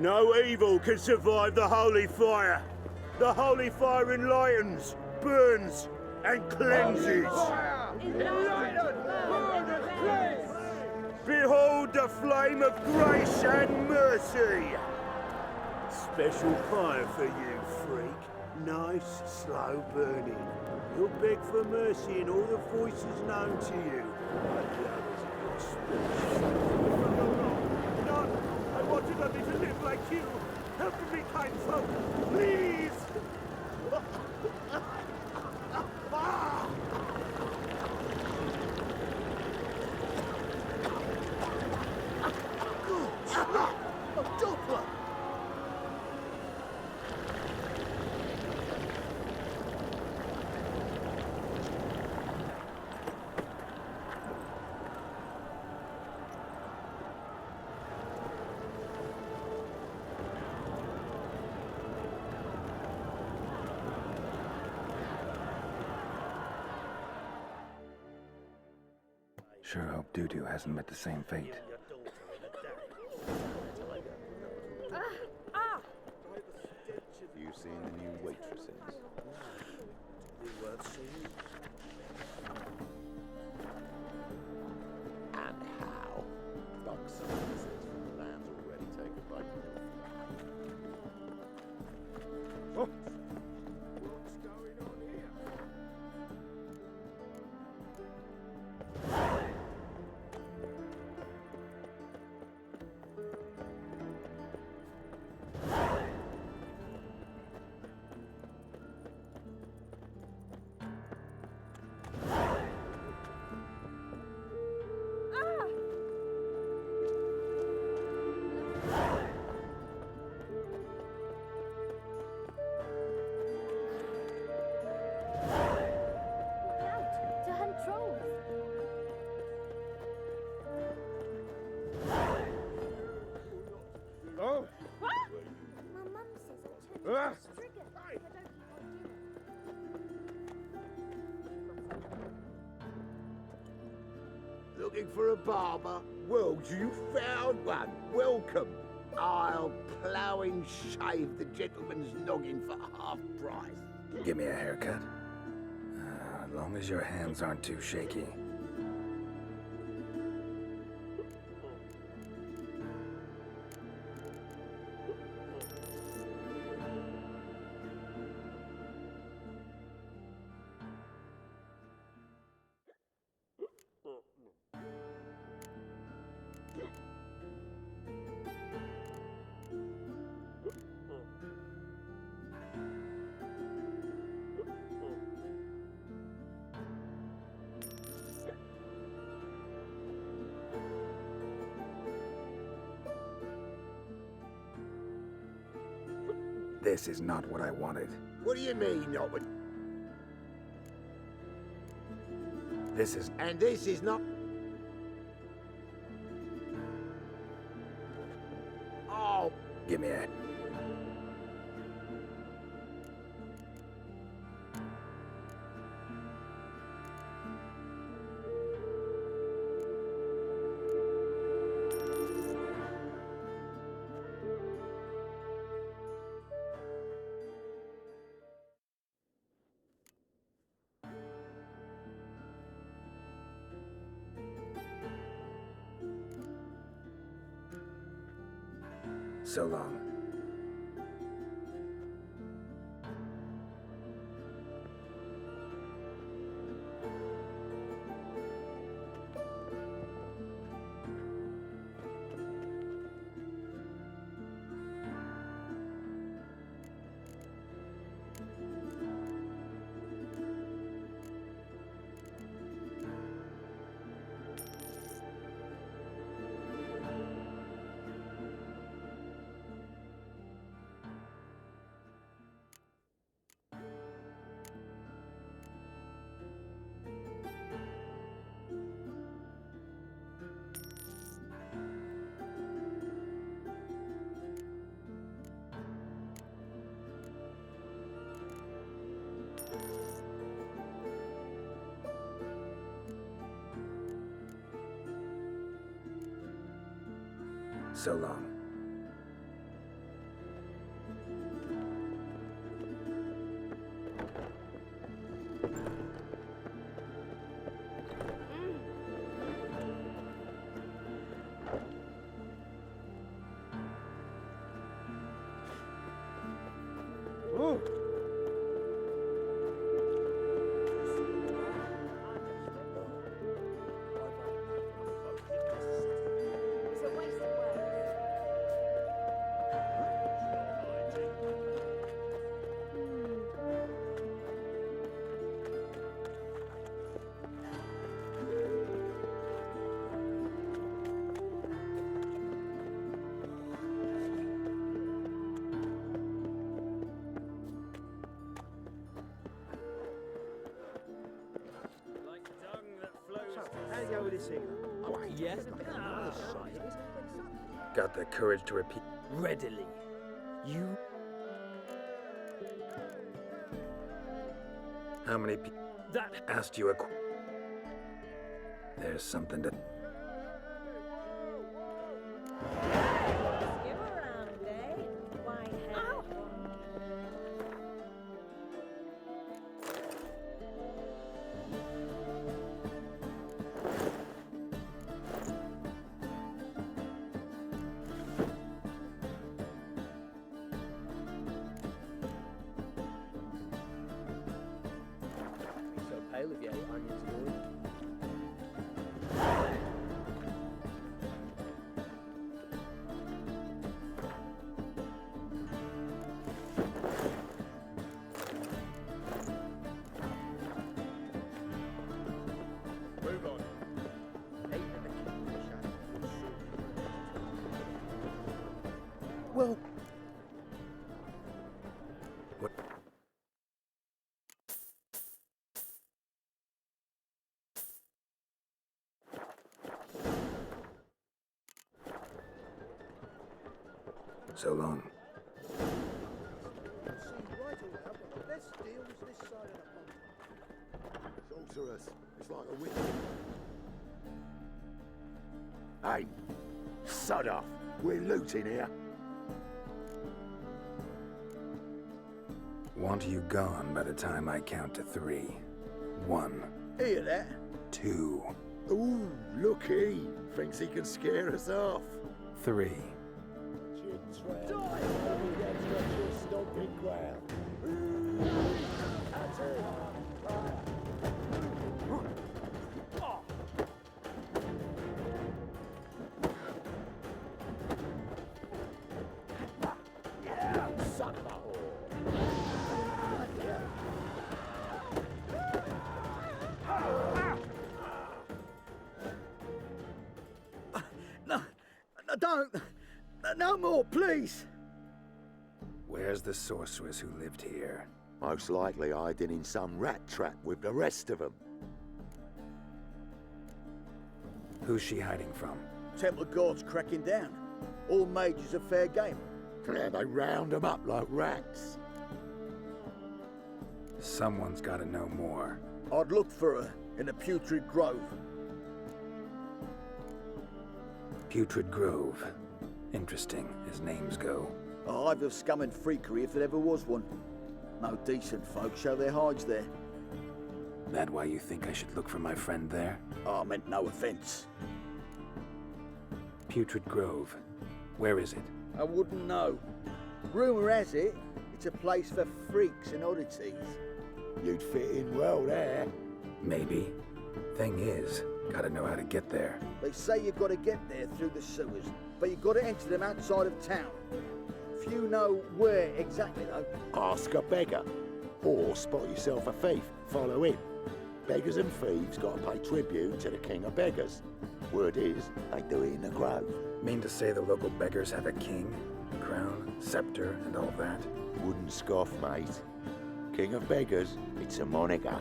No evil can survive the holy fire. The holy fire enlightens, burns, and cleanses. Behold the flame of grace and mercy. Special fire for you, freak. Nice, slow burning. You'll beg for mercy in all the voices known to you. No, I wanted only to live like you. Help me, kind folk, please. Sure hope Doo-Doo hasn't met the same fate. You seen the new waitresses? And how? Dog services from the land's already taken by Oh. What's going on here? Oh! What? My mum says I turned into a trigger if I don't eat my dinner. Looking for a barber? Well, you found one. Welcome. I'll plough and shave the gentleman's noggin for half price. Give me a haircut. As long as your hands aren't too shaky. This is not what I wanted. What do you mean, not what? This is... And this is not... Oh, Give me a... So long. So long. this either. Oh, I Yeah? Got the courage to repeat? Readily. You... How many people That... asked you a There's something to... You around, eh? Why, hell. So pale if you ate onions and oil. Move on. Well... What? So long. Let's deal with this side of the pond. Sorceress. It's like a witch. Hey, sod off. We're looting here. Want you gone by the time I count to 3. 1, Hear that? 2, Ooh, looky. Thinks he can scare us off. 3. No, don't. No more, please. Where's the sorceress who lived here? Most likely hiding in some rat trap with the rest of them. Who's she hiding from? Temple guards cracking down. All mages are fair game. Yeah, they round them up like rats. Someone's gotta know more. I'd look for her in the Putrid Grove. Putrid Grove. Interesting, as names go. A hive of scum and freakery if there ever was one. No decent folk show their hides there. That why you think I should look for my friend there? I meant no offence. Putrid Grove. Where is it? I wouldn't know. Rumour has it, it's a place for freaks and oddities. You'd fit in well there. Maybe. Thing is, gotta know how to get there. They say you've got to get there through the sewers, but you've got to enter them outside of town. Few know where exactly, though. Ask a beggar. Or spot yourself a thief. Follow him. Beggars and thieves got to pay tribute to the king of beggars. Word is, they do it in the grove. Mean to say the local beggars have a king, crown, scepter, and all that? Wouldn't scoff, mate. King of beggars, it's a moniker.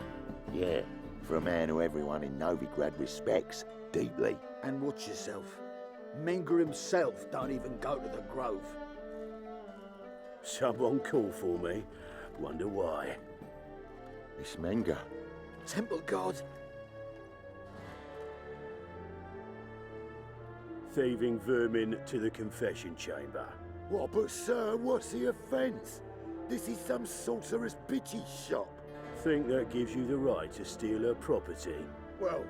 Yeah, for a man who everyone in Novigrad respects deeply. And watch yourself. Menger himself don't even go to the grove. Someone call for me. Wonder why. It's Menger. Temple guard. Thieving vermin to the confession chamber. What, but sir, what's the offence? This is some sorcerer's bitchy shop. Think that gives you the right to steal her property? Well,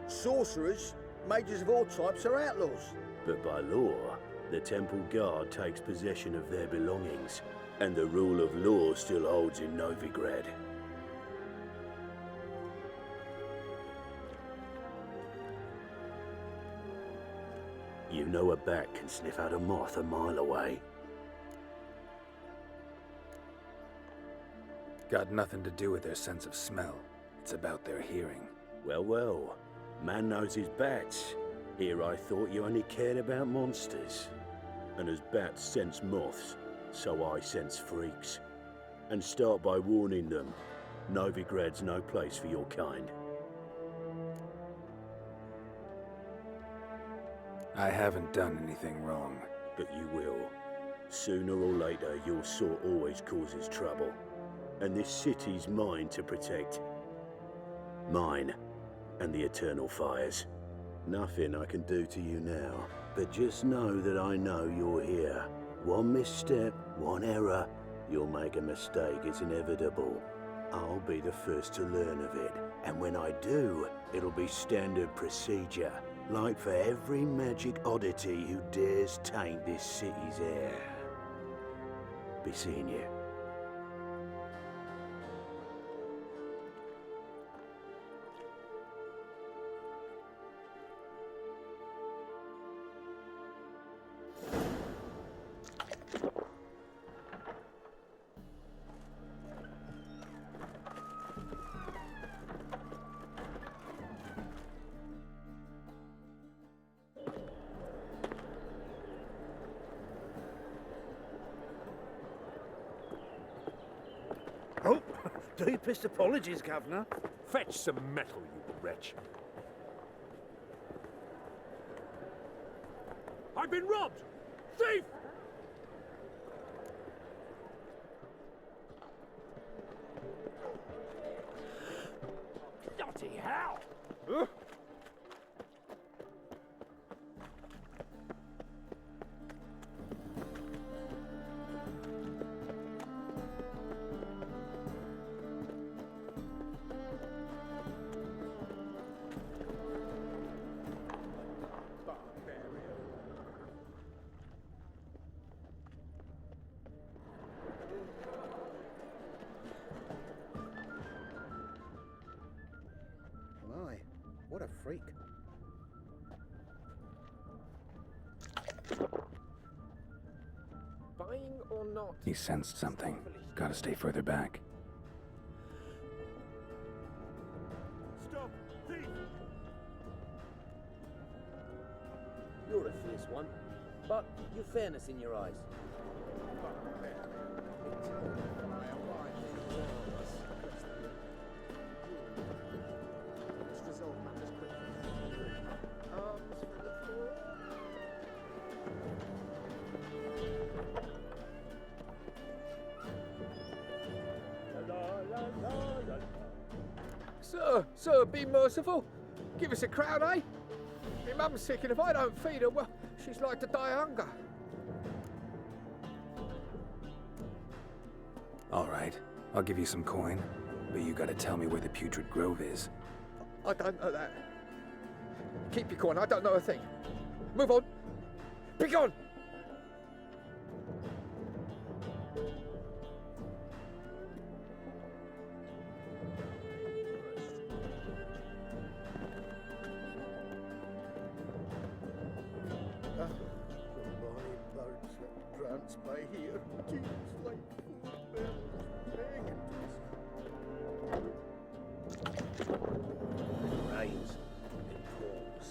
sorcerers, mages of all types are outlaws. But by law, the temple guard takes possession of their belongings, and the rule of law still holds in Novigrad. You know a bat can sniff out a moth a mile away. Got nothing to do with their sense of smell. It's about their hearing. Well, well. Man knows his bats. Here I thought you only cared about monsters. And as bats sense moths, so I sense freaks. And start by warning them, Novigrad's no place for your kind. I haven't done anything wrong. But you will. Sooner or later, your sort always causes trouble. And this city's mine to protect. Mine. And the eternal fires. Nothing I can do to you now. But just know that I know you're here. One misstep, one error, you'll make a mistake, it's inevitable. I'll be the first to learn of it. And when I do, it'll be standard procedure. Like for every magic oddity who dares taint this city's air. Be seeing you. Oh, deepest apologies, Governor. Fetch some metal, you wretch. I've been robbed! Thief! Bloody hell! My, what a freak. Buying or not? He sensed something. Gotta stay further back. Stop! Thief! You're a fierce one, but you've fairness in your eyes. Sir, be merciful. Give us a crown, eh? My mum's sick, and if I don't feed her, well, she's like to die of hunger. All right, I'll give you some coin, but you gotta tell me where the putrid grove is. I don't know that. Keep your coin, I don't know a thing. Move on. Be gone! By here, tears like bells ringing. Rains. It pours.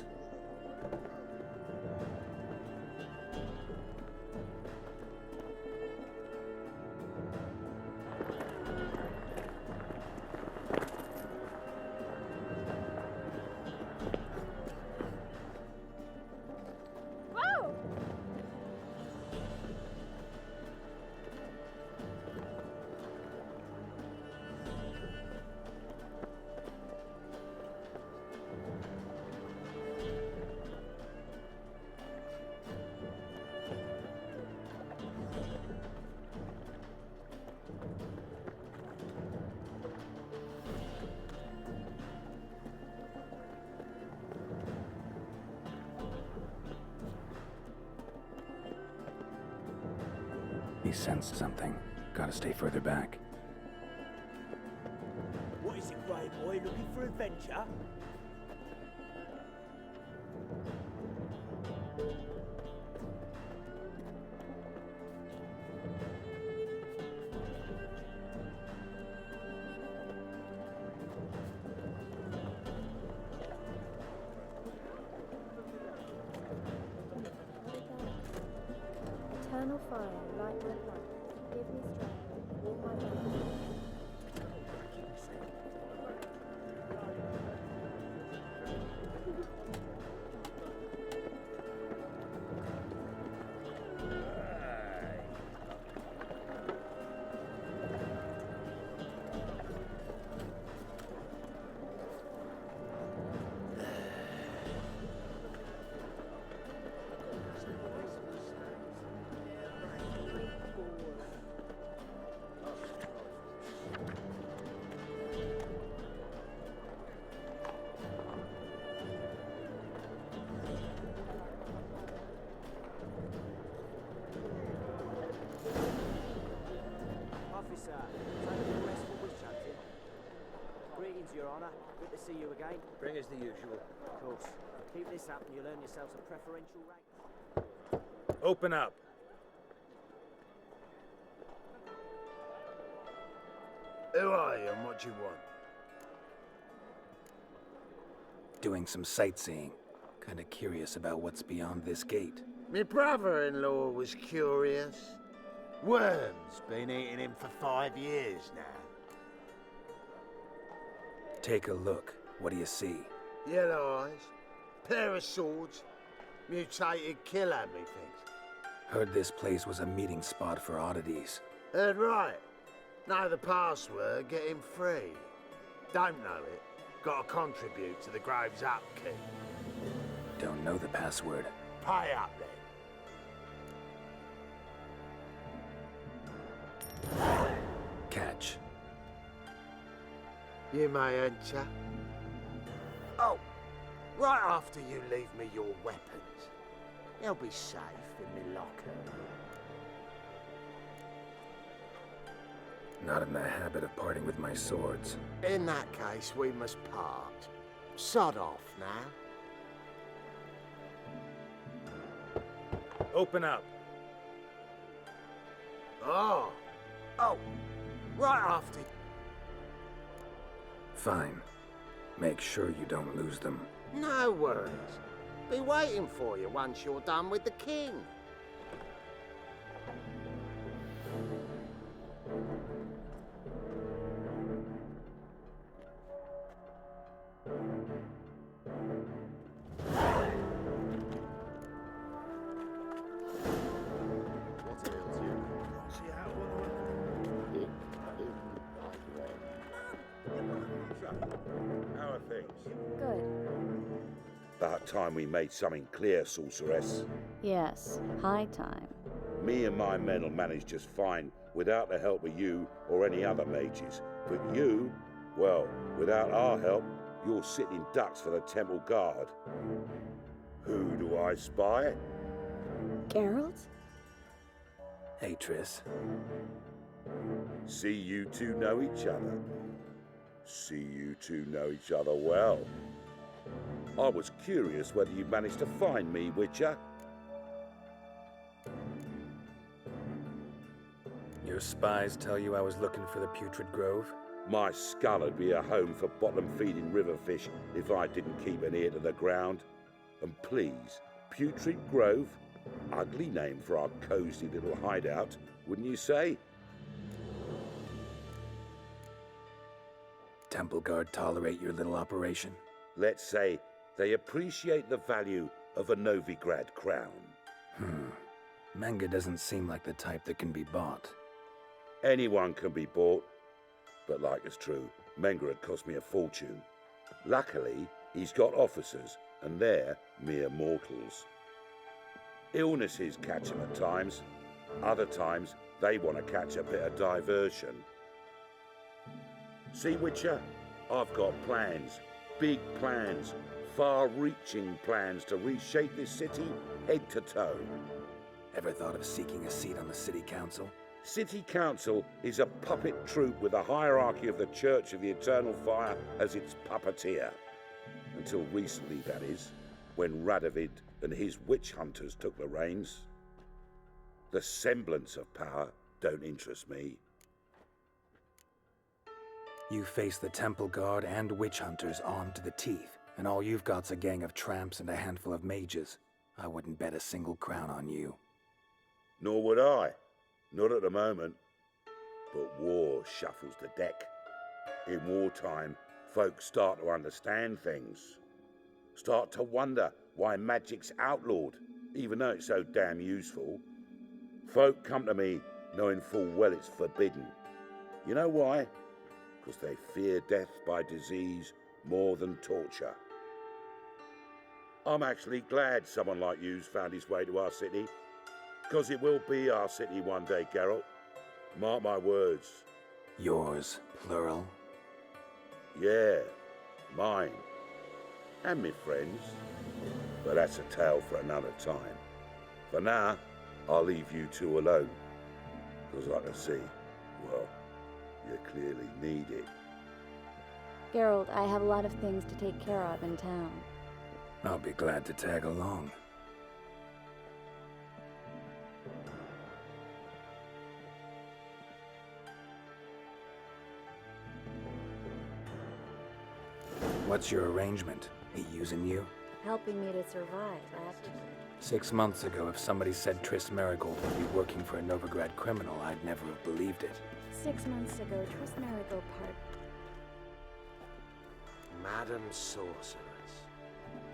Whoa! He sensed something. Gotta stay further back. What is it, Grey Boy? Looking for adventure? Eternal fire, light my blood. Give me strength, warm my body. see you again. Bring us the usual. Of course. Keep this up and you'll earn yourselves a preferential rate. Open up. Who are you and what do you want? Doing some sightseeing. Kinda curious about what's beyond this gate. My brother-in-law was curious. Worms been eating him for 5 years now. Take a look. What do you see? Yellow eyes, pair of swords, mutated killer, methinks. Heard this place was a meeting spot for oddities. Heard right. Know the password, get him free. Don't know it, gotta contribute to the Grove's upkeep. Don't know the password. Pay up then. Catch. You may enter. Oh, right after you leave me your weapons. They'll be safe in my locker. Not in the habit of parting with my swords. In that case, we must part. Sod off now. Open up. Oh, right after. Fine. Make sure you don't lose them. No worries. Be waiting for you once you're done with the king. What ails you? How are things? Good. About time we made something clear, sorceress. Yes, high time. Me and my men'll manage just fine without the help of you or any other mages. But you, well, without our help, you're sitting ducks for the temple guard. Who do I spy? Geralt? Hey, Triss. See you two know each other. See you two know each other well. I was curious whether you managed to find me, Witcher. Your spies tell you I was looking for the Putrid Grove? My skull'd be a home for bottom-feeding river fish if I didn't keep an ear to the ground. And please, Putrid Grove? Ugly name for our cosy little hideout, wouldn't you say? Temple Guard tolerate your little operation? Let's say they appreciate the value of a Novigrad crown. Menga doesn't seem like the type that can be bought. Anyone can be bought, but like it's true, Menga had cost me a fortune. Luckily, he's got officers, and they're mere mortals. Illnesses catch them at times. Other times, they want to catch a bit of diversion. See, Witcher, I've got plans, big plans, far-reaching plans to reshape this city head to toe. Ever thought of seeking a seat on the city council? City Council is a puppet troupe with a hierarchy of the Church of the Eternal Fire as its puppeteer. Until recently, that is, when Radovid and his witch hunters took the reins. The semblance of power don't interest me. You face the Temple Guard and witch hunters armed to the teeth, and all you've got's a gang of tramps and a handful of mages. I wouldn't bet a single crown on you. Nor would I. Not at the moment. But war shuffles the deck. In wartime, folks start to understand things. Start to wonder why magic's outlawed, even though it's so damn useful. Folk come to me knowing full well it's forbidden. You know why? Because they fear death by disease more than torture. I'm actually glad someone like you's found his way to our city. Because it will be our city one day, Geralt. Mark my words. Yours, plural. Yeah, mine. And me friends. But that's a tale for another time. For now, I'll leave you two alone. Because I can see, well, you clearly need it. Geralt, I have a lot of things to take care of in town. I'll be glad to tag along. What's your arrangement? He using you? Helping me to survive, actually. 6 months ago, if somebody said Triss Marigold would be working for a Novigrad criminal, I'd never have believed it. 6 months ago, Triss Marigold part. Madam Sorceress.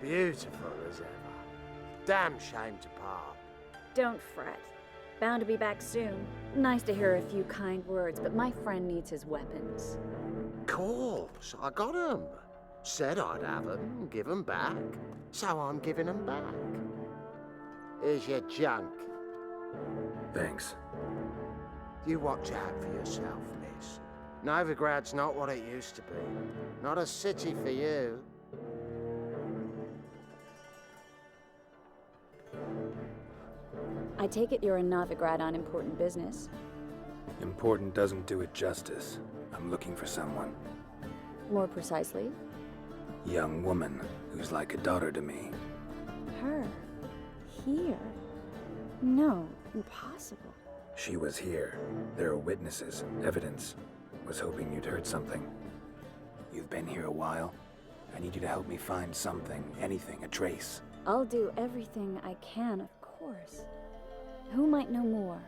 Beautiful as ever. Damn shame to part. Don't fret. Bound to be back soon. Nice to hear a few kind words, but my friend needs his weapons. Course, I got 'em. Said I'd have 'em, give 'em back. So I'm giving 'em back. Here's your junk. Thanks. You watch out for yourself, miss. Novigrad's not what it used to be. Not a city for you. I take it you're in Novigrad on important business. Important doesn't do it justice. I'm looking for someone. More precisely? Young woman who's like a daughter to me. Her? Here? No, impossible. She was here. There are witnesses, evidence. Was hoping you'd heard something. You've been here a while. I need you to help me find something, anything, a trace. I'll do everything I can, of course. Who might know more?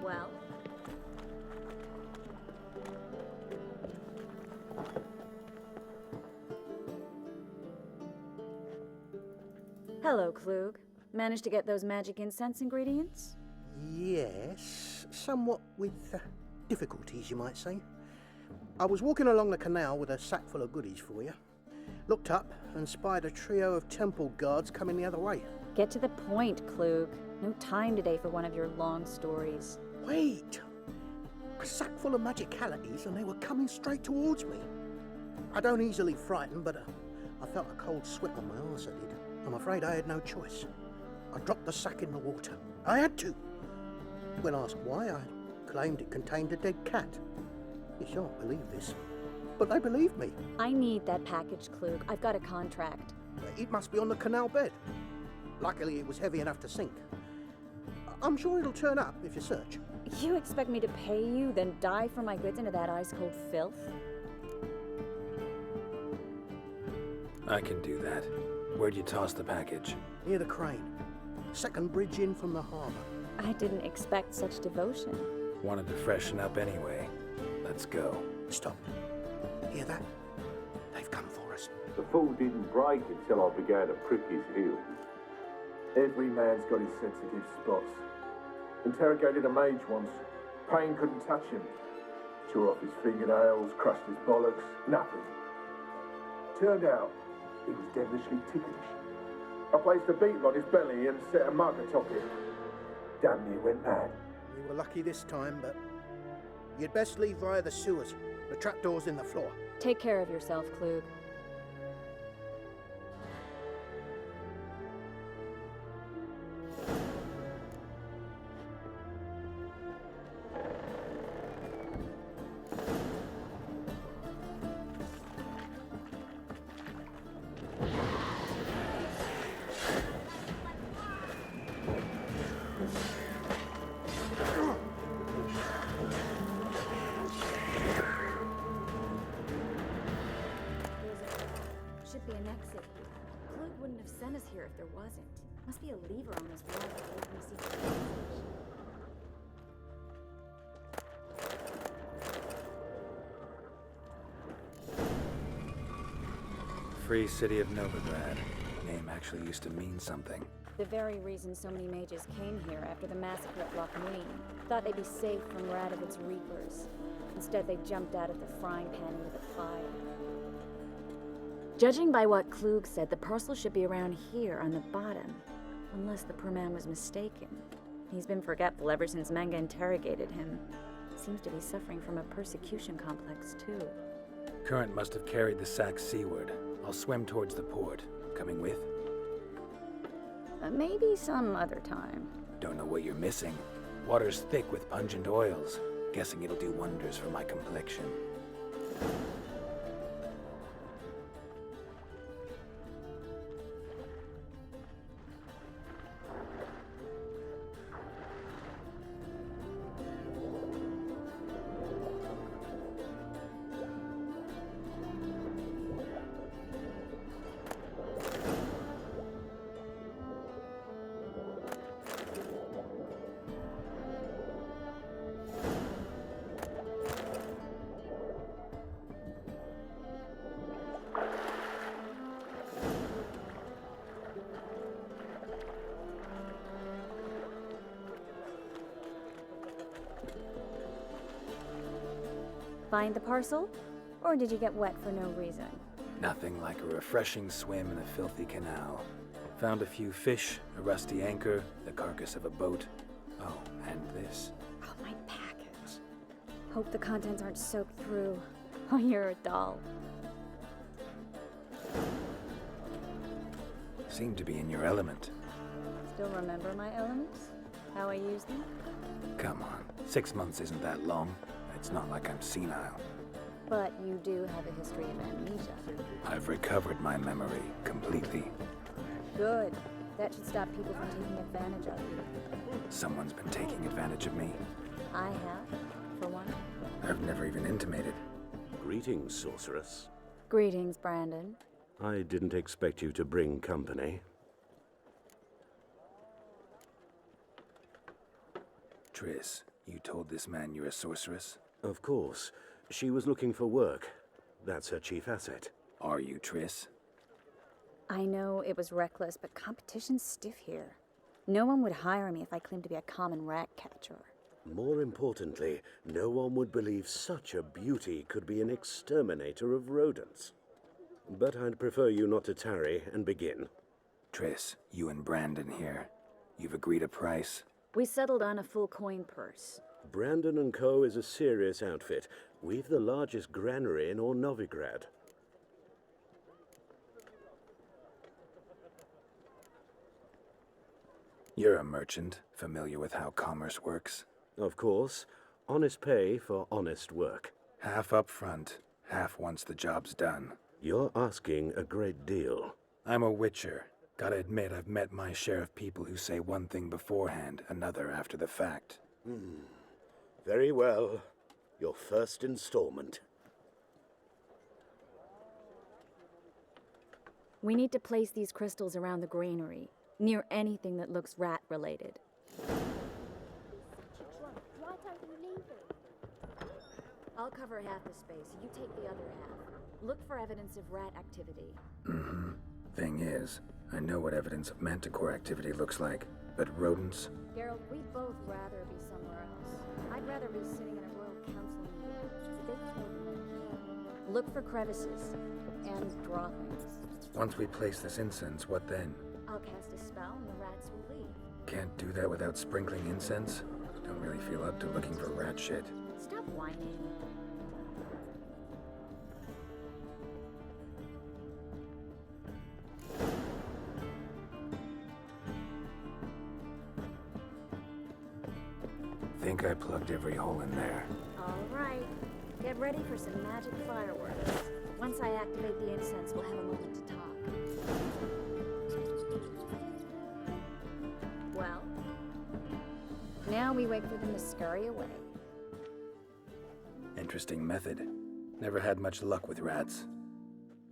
Well? Hello, Klug. Managed to get those magic incense ingredients? Yes, somewhat with difficulties, you might say. I was walking along the canal with a sack full of goodies for you. Looked up and spied a trio of temple guards coming the other way. Get to the point, Klug. No time today for one of your long stories. Wait! A sack full of magicalities and they were coming straight towards me. I don't easily frighten, but I felt a cold sweat on my arse, I did. I'm afraid I had no choice. I dropped the sack in the water. I had to. When asked why, I claimed it contained a dead cat. You shan't believe this, but they believed me. I need that package, Klug. I've got a contract. It must be on the canal bed. Luckily, it was heavy enough to sink. I'm sure it'll turn up if you search. You expect me to pay you, then dive for my goods into that ice-cold filth? I can do that. Where'd you toss the package? Near the crane. Second bridge in from the harbour. I didn't expect such devotion. Wanted to freshen up anyway. Let's go. Stop. Hear that? They've come for us. The fool didn't break until I began to prick his heels. Every man's got his sensitive spots. Interrogated a mage once. Pain couldn't touch him. Tore off his fingernails, crushed his bollocks, nothing. Turned out, he was devilishly ticklish. I placed a beetle on his belly and set a mug atop it. Damn near went mad. We were lucky this time, but you'd best leave via the sewers. The trapdoor's in the floor. Take care of yourself, Klug. Should be an exit here. Klug wouldn't have sent us here if there wasn't. Must be a lever on this wall to open the secret passage. Free City of Novigrad. Name actually used to mean something. The very reason so many mages came here after the massacre at Loch Moon. Thought they'd be safe from Radovit's reapers. Instead, they jumped out of the frying pan into the fire. Judging by what Klug said, the parcel should be around here on the bottom. Unless the poor man was mistaken. He's been forgetful ever since Manga interrogated him. Seems to be suffering from a persecution complex, too. Current must have carried the sack seaward. I'll swim towards the port. Coming with? Maybe some other time. Don't know what you're missing. Water's thick with pungent oils. Guessing it'll do wonders for my complexion. Find the parcel? Or did you get wet for no reason? Nothing like a refreshing swim in a filthy canal. Found a few fish, a rusty anchor, the carcass of a boat. Oh, and this. Oh, my package. Hope the contents aren't soaked through. Oh, you're a doll. Seem to be in your element. Still remember my elements? How I use them? Come on, 6 months isn't that long. It's not like I'm senile. But you do have a history of amnesia. I've recovered my memory completely. Good. That should stop people from taking advantage of you. Someone's been taking advantage of me. I have, for one. I've never even intimated. Greetings, sorceress. Greetings, Brandon. I didn't expect you to bring company. Triss, you told this man you're a sorceress? Of course. She was looking for work. That's her chief asset. Are you, Triss? I know it was reckless, but competition's stiff here. No one would hire me if I claimed to be a common rat catcher. More importantly, no one would believe such a beauty could be an exterminator of rodents. But I'd prefer you not to tarry and begin. Triss, you and Brandon here. You've agreed a price? We settled on a full coin purse. Brandon & Co. is a serious outfit. We've the largest granary in all Novigrad. You're a merchant, familiar with how commerce works? Of course. Honest pay for honest work. Half up front, half once the job's done. You're asking a great deal. I'm a witcher. Gotta admit, I've met my share of people who say one thing beforehand, another after the fact. Very well. Your first installment. We need to place these crystals around the granary, near anything that looks rat-related. Why don't you leave it? I'll cover half the space, you take the other half. Look for evidence of rat activity. Thing is, I know what evidence of manticore activity looks like, but rodents? Geralt, we'd both rather be somewhere else. I'd rather be sitting in a royal council meeting. They killed me. Look for crevices and droppings. Once we place this incense, what then? I'll cast a spell and the rats will leave. Can't do that without sprinkling incense? Don't really feel up to looking for rat shit. Stop whining. Think I plugged every hole in there. All right. Get ready for some magic fireworks. Once I activate the incense, we'll have a moment to talk. Well, now we wait for them to scurry away. Interesting method. Never had much luck with rats.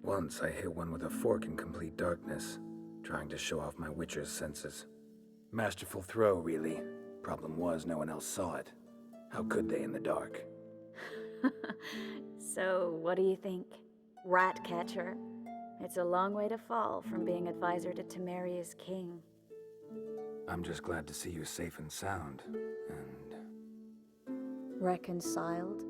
Once I hit one with a fork in complete darkness, trying to show off my witcher's senses. Masterful throw, really. Problem was, no one else saw it. How could they in the dark? So, what do you think? Rat catcher? It's a long way to fall from being advisor to Temeria's king. I'm just glad to see you safe and sound, and... Reconciled?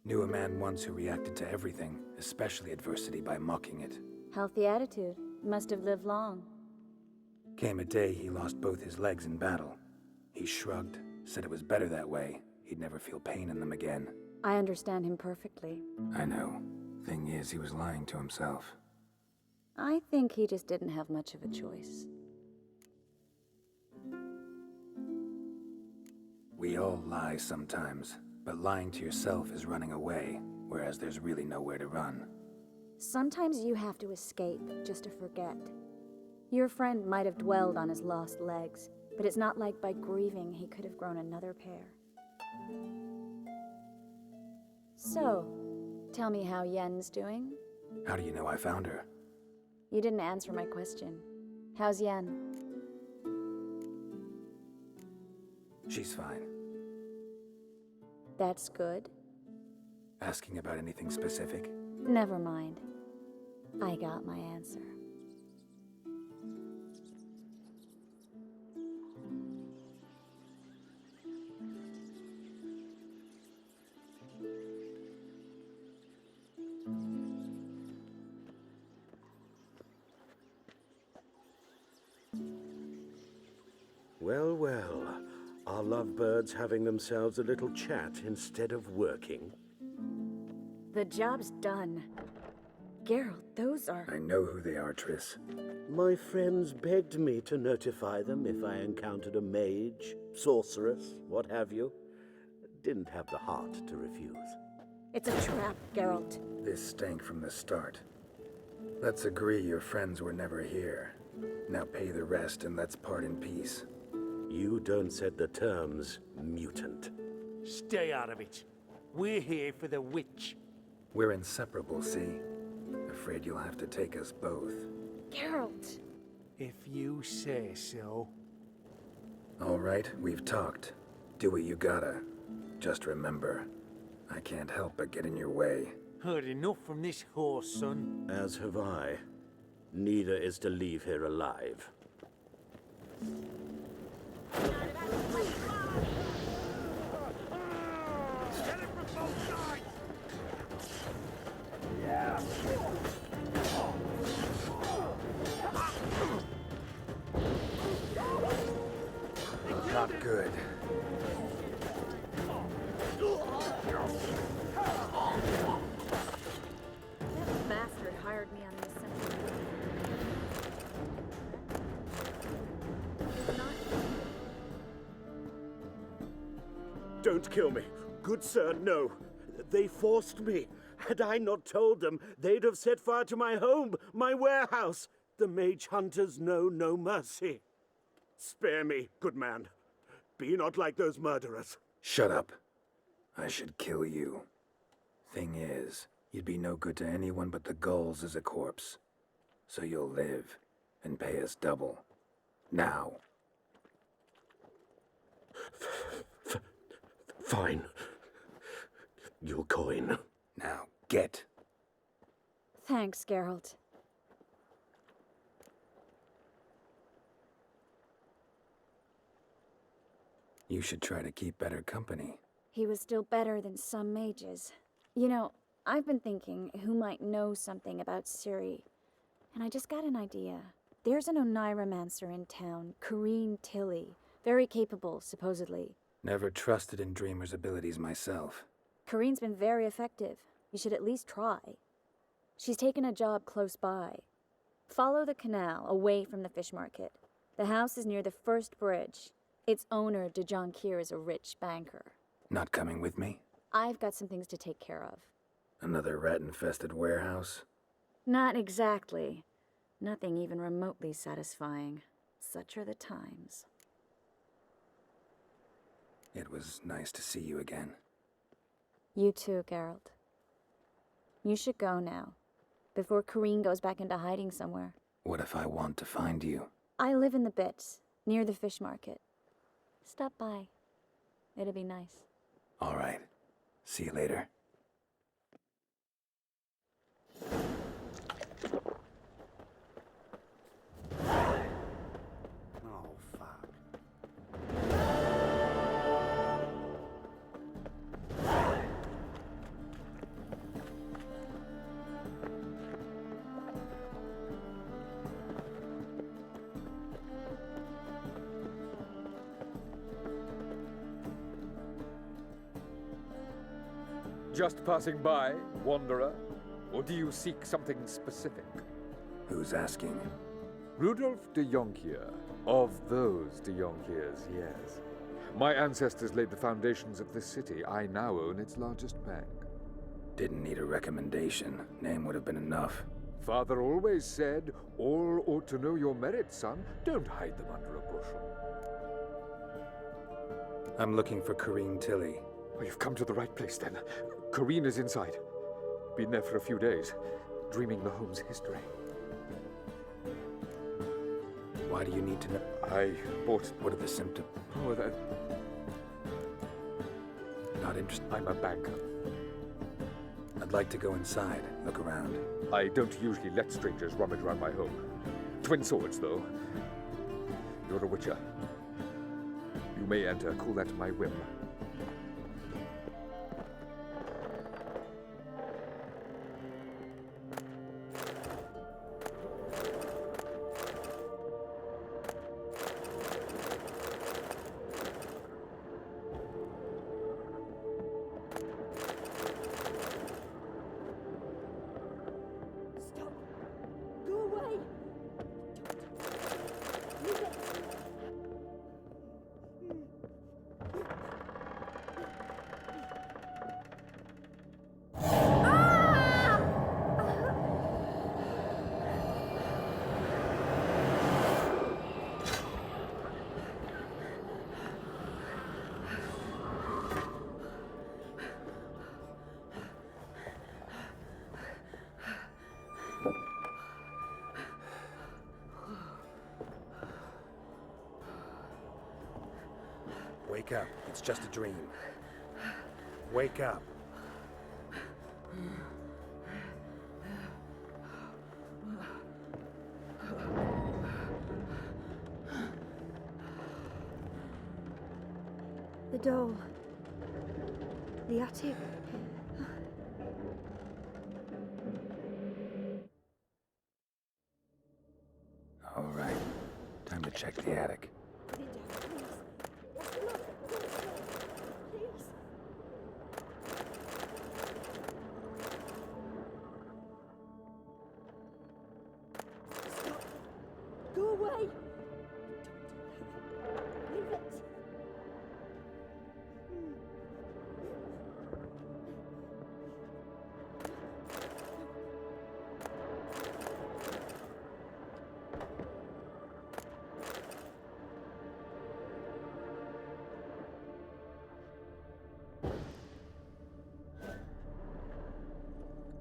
Knew a man once who reacted to everything, especially adversity, by mocking it. Healthy attitude. Must have lived long. Came a day he lost both his legs in battle. He shrugged, said it was better that way. He'd never feel pain in them again. I understand him perfectly. I know. Thing is, he was lying to himself. I think he just didn't have much of a choice. We all lie sometimes, but lying to yourself is running away, whereas there's really nowhere to run. Sometimes you have to escape just to forget. Your friend might have dwelled on his lost legs, but it's not like by grieving he could have grown another pair. So, tell me how Yen's doing? How do you know I found her? You didn't answer my question. How's Yen? She's fine. That's good. Asking about anything specific? Never mind. I got my answer. Well, well. Are lovebirds having themselves a little chat instead of working? The job's done. Geralt, those are... I know who they are, Triss. My friends begged me to notify them if I encountered a mage, sorceress, what have you. Didn't have the heart to refuse. It's a trap, Geralt. This stank from the start. Let's agree your friends were never here. Now pay the rest and let's part in peace. You don't set the terms, mutant. Stay out of it. We're here for the witch. We're inseparable, see? Afraid you'll have to take us both. Geralt! If you say so. All right, we've talked. Do what you gotta. Just remember, I can't help but get in your way. Heard enough from this horse, son. As have I. Neither is to leave here alive. Not good. That bastard hired me on the assembly. Don't kill me. Good sir, no. They forced me. Had I not told them, they'd have set fire to my home, my warehouse. The mage hunters know no mercy. Spare me, good man. Be not like those murderers. Shut up. I should kill you. Thing is, you'd be no good to anyone but the gulls as a corpse. So you'll live and pay us double. Now. Fine. Your coin. Now, get. Thanks, Geralt. You should try to keep better company. He was still better than some mages. You know, I've been thinking who might know something about Ciri. And I just got an idea. There's an oneiromancer in town, Corrine Tilly. Very capable, supposedly. Never trusted in Dreamer's abilities myself. Corrine's been very effective. You should at least try. She's taken a job close by. Follow the canal, away from the fish market. The house is near the first bridge. Its owner, jaskier, is a rich banker. Not coming with me? I've got some things to take care of. Another rat-infested warehouse? Not exactly. Nothing even remotely satisfying. Such are the times. It was nice to see you again. You too, Geralt. You should go now, before Corrine goes back into hiding somewhere. What if I want to find you? I live in the bits, near the fish market. Stop by. It'll be nice. All right. See you later. Oh, fuck. Just passing by, wanderer? Or do you seek something specific? Who's asking? Rudolf de Jonkier. Of those de Jonkiers, yes. My ancestors laid the foundations of this city. I now own its largest bank. Didn't need a recommendation. Name would have been enough. Father always said, all ought to know your merits, son. Don't hide them under a bushel. I'm looking for Corrine Tilly. Oh, you've come to the right place, then. Corrine is inside. Been there for a few days, dreaming the home's history. Why do you need to know? I bought... What are the symptoms? Oh, that... Not interested. I'm a banker. I'd like to go inside, look around. I don't usually let strangers rummage around my home. Twin swords, though. You're a witcher. You may enter, call that my whim. Wake up. It's just a dream. Wake up. The doll. The attic. All right. Time to check the attic. Go away! Leave it! Put it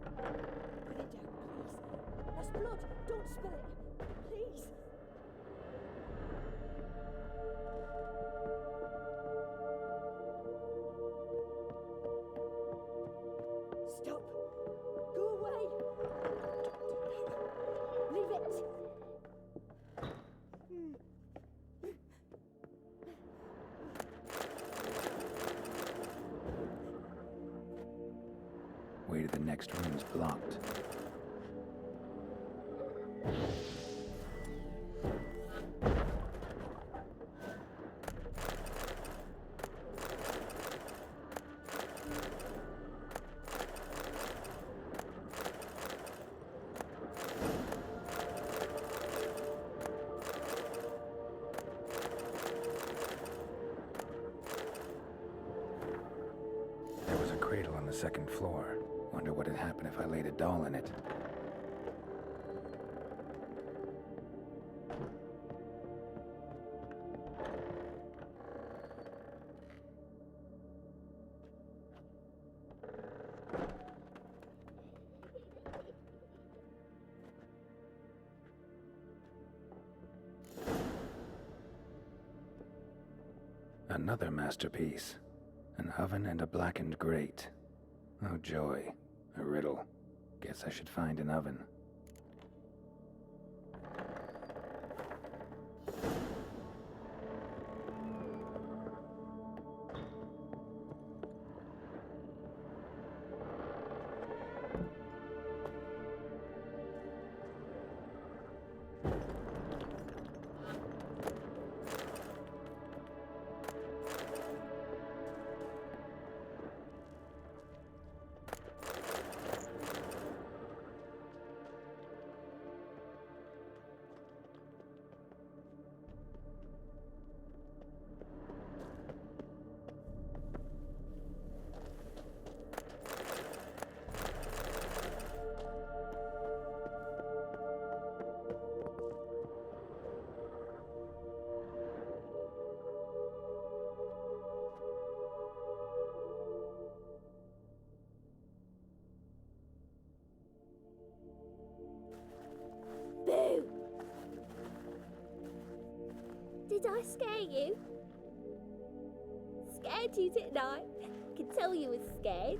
down, please. That's blood. Don't spill it. Please. Stop. Go away. Leave it. Way to the next room's blocked. There was a cradle on the second floor. Wonder what would happen if I laid a doll in it. Another masterpiece. An oven and a blackened grate. Oh joy. A riddle. Guess I should find an oven. Did I scare you? Scared you, didn't I? I can tell you was scared.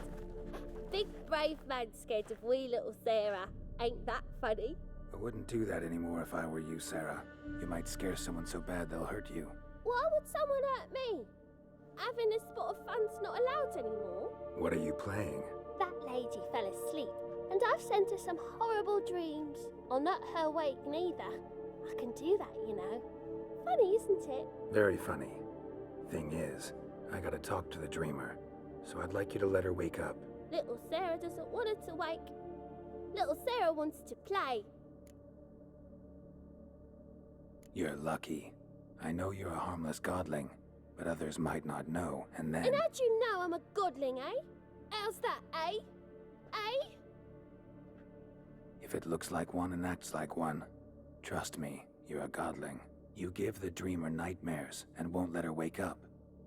Big brave man scared of wee little Sarah. Ain't that funny? I wouldn't do that anymore if I were you, Sarah. You might scare someone so bad they'll hurt you. Why would someone hurt me? Having a spot of fun's not allowed anymore. What are you playing? That lady fell asleep, and I've sent her some horrible dreams. I'll not her wake neither. I can do that, you know. Funny, isn't it? Very funny. Thing is, I gotta talk to the dreamer, so I'd like you to let her wake up. Little Sarah doesn't want her to wake. Little Sarah wants to play. You're lucky. I know you're a harmless godling, but others might not know, and then... And how'd you know I'm a godling, eh? How's that, eh? Eh? If it looks like one and acts like one, trust me, you're a godling. You give the dreamer nightmares and won't let her wake up.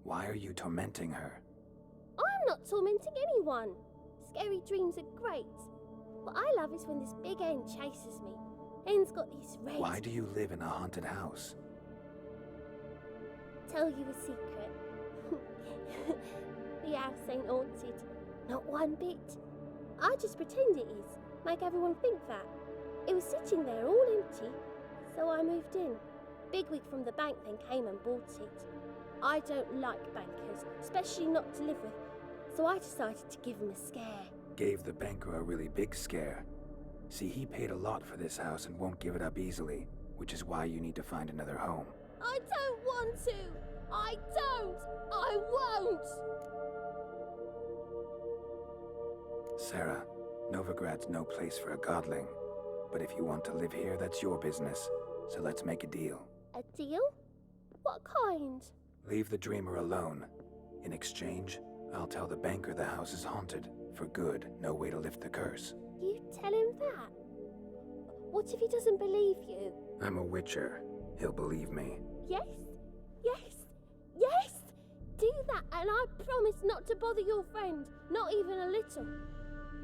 Why are you tormenting her? I'm not tormenting anyone. Scary dreams are great. What I love is when this big hen chases me. Hen's got these red... Why do you live in a haunted house? Tell you a secret. The house ain't haunted. Not one bit. I just pretend it is. Make everyone think that. It was sitting there all empty. So I moved in. Bigwig from the bank then came and bought it. I don't like bankers, especially not to live with. So I decided to give him a scare. Gave the banker a really big scare. See, he paid a lot for this house and won't give it up easily, which is why you need to find another home. I don't want to! I don't! I won't! Sarah, Novigrad's no place for a godling. But if you want to live here, that's your business. So let's make a deal. A deal? What kind? Leave the dreamer alone. In exchange, I'll tell the banker the house is haunted. For good, no way to lift the curse. You tell him that? What if he doesn't believe you? I'm a witcher. He'll believe me. Yes? Yes? Yes! Do that, and I promise not to bother your friend. Not even a little.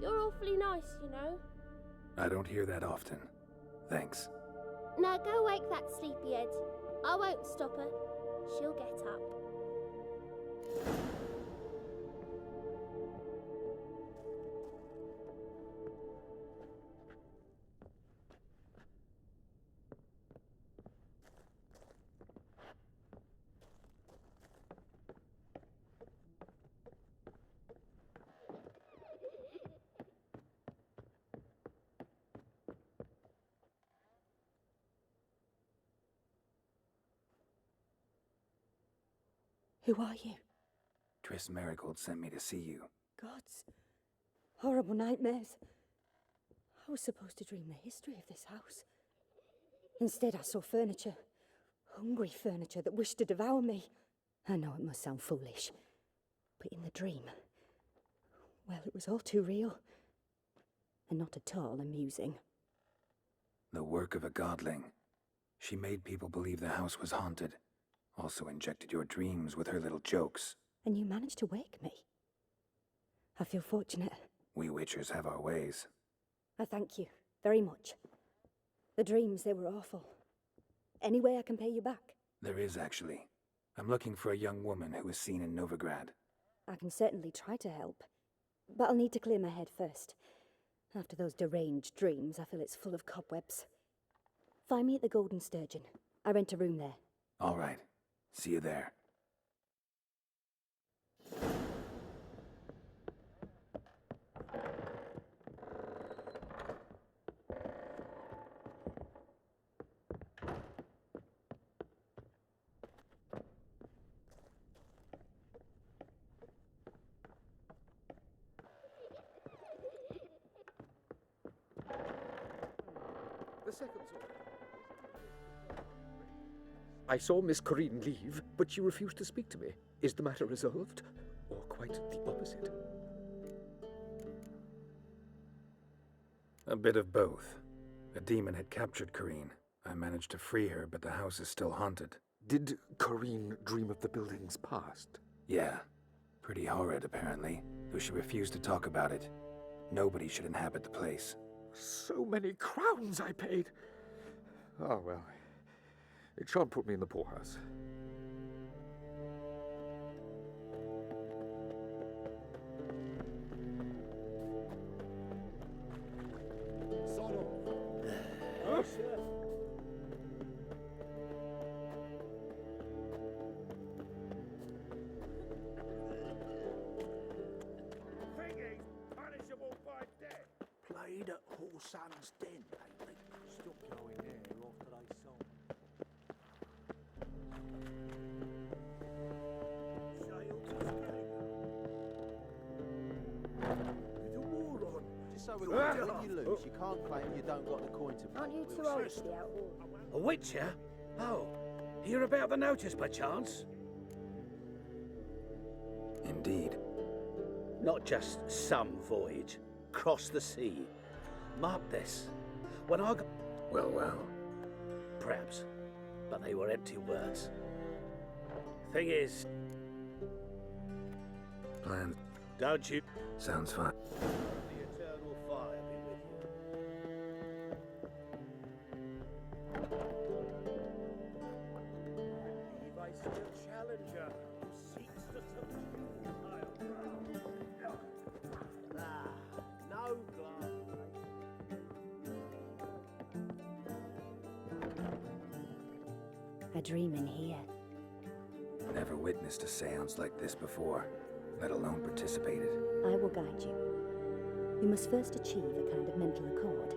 You're awfully nice, you know. I don't hear that often. Thanks. Now go wake that sleepyhead. I won't stop her. She'll get up. Who are you? Triss Marigold sent me to see you. Gods. Horrible nightmares. I was supposed to dream the history of this house. Instead, I saw furniture. Hungry furniture that wished to devour me. I know it must sound foolish, but in the dream, well, it was all too real. And not at all amusing. The work of a godling. She made people believe the house was haunted. Also injected your dreams with her little jokes. And you managed to wake me. I feel fortunate. We witchers have our ways. I thank you very much. The dreams, they were awful. Any way I can pay you back? There is, actually. I'm looking for a young woman who was seen in Novigrad. I can certainly try to help. But I'll need to clear my head first. After those deranged dreams, I feel it's full of cobwebs. Find me at the Golden Sturgeon. I rent a room there. All right. See you there. The second sort. I saw Miss Corinne leave, but she refused to speak to me. Is the matter resolved? Or quite the opposite? A bit of both. A demon had captured Corinne. I managed to free her, but the house is still haunted. Did Corinne dream of the building's past? Yeah. Pretty horrid, apparently, though she refused to talk about it. Nobody should inhabit the place. So many crowns I paid. Oh, well. It shan't put me in the poorhouse. Played at Whoresun's Den, ain't they? Stop going there after they song. There's a war on. Just so we're clear, when you lose, you can't claim you don't got the coin to play. Aren't you too old to be out war? A witcher? Oh, hear about the notice by chance? Indeed. Not just some voyage. Cross the sea. Mark this. When I got... Well, well. Perhaps. But they were empty words. Thing is... Plan. Don't you... Sounds fine. The eternal fire be with you. Leave I see a challenger who seeks to subdue my ground. No glass. A dream in here. Never witnessed a seance like this before, let alone participated. I will guide you. You must first achieve a kind of mental accord.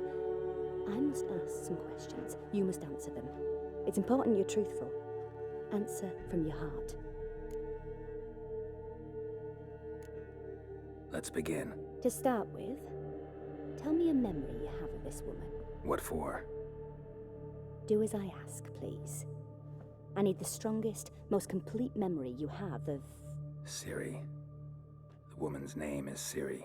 I must ask some questions. You must answer them. It's important you're truthful. Answer from your heart. Let's begin. To start with, tell me a memory you have of this woman. What for? Do as I ask, please. I need the strongest, most complete memory you have of... Ciri. The woman's name is Ciri.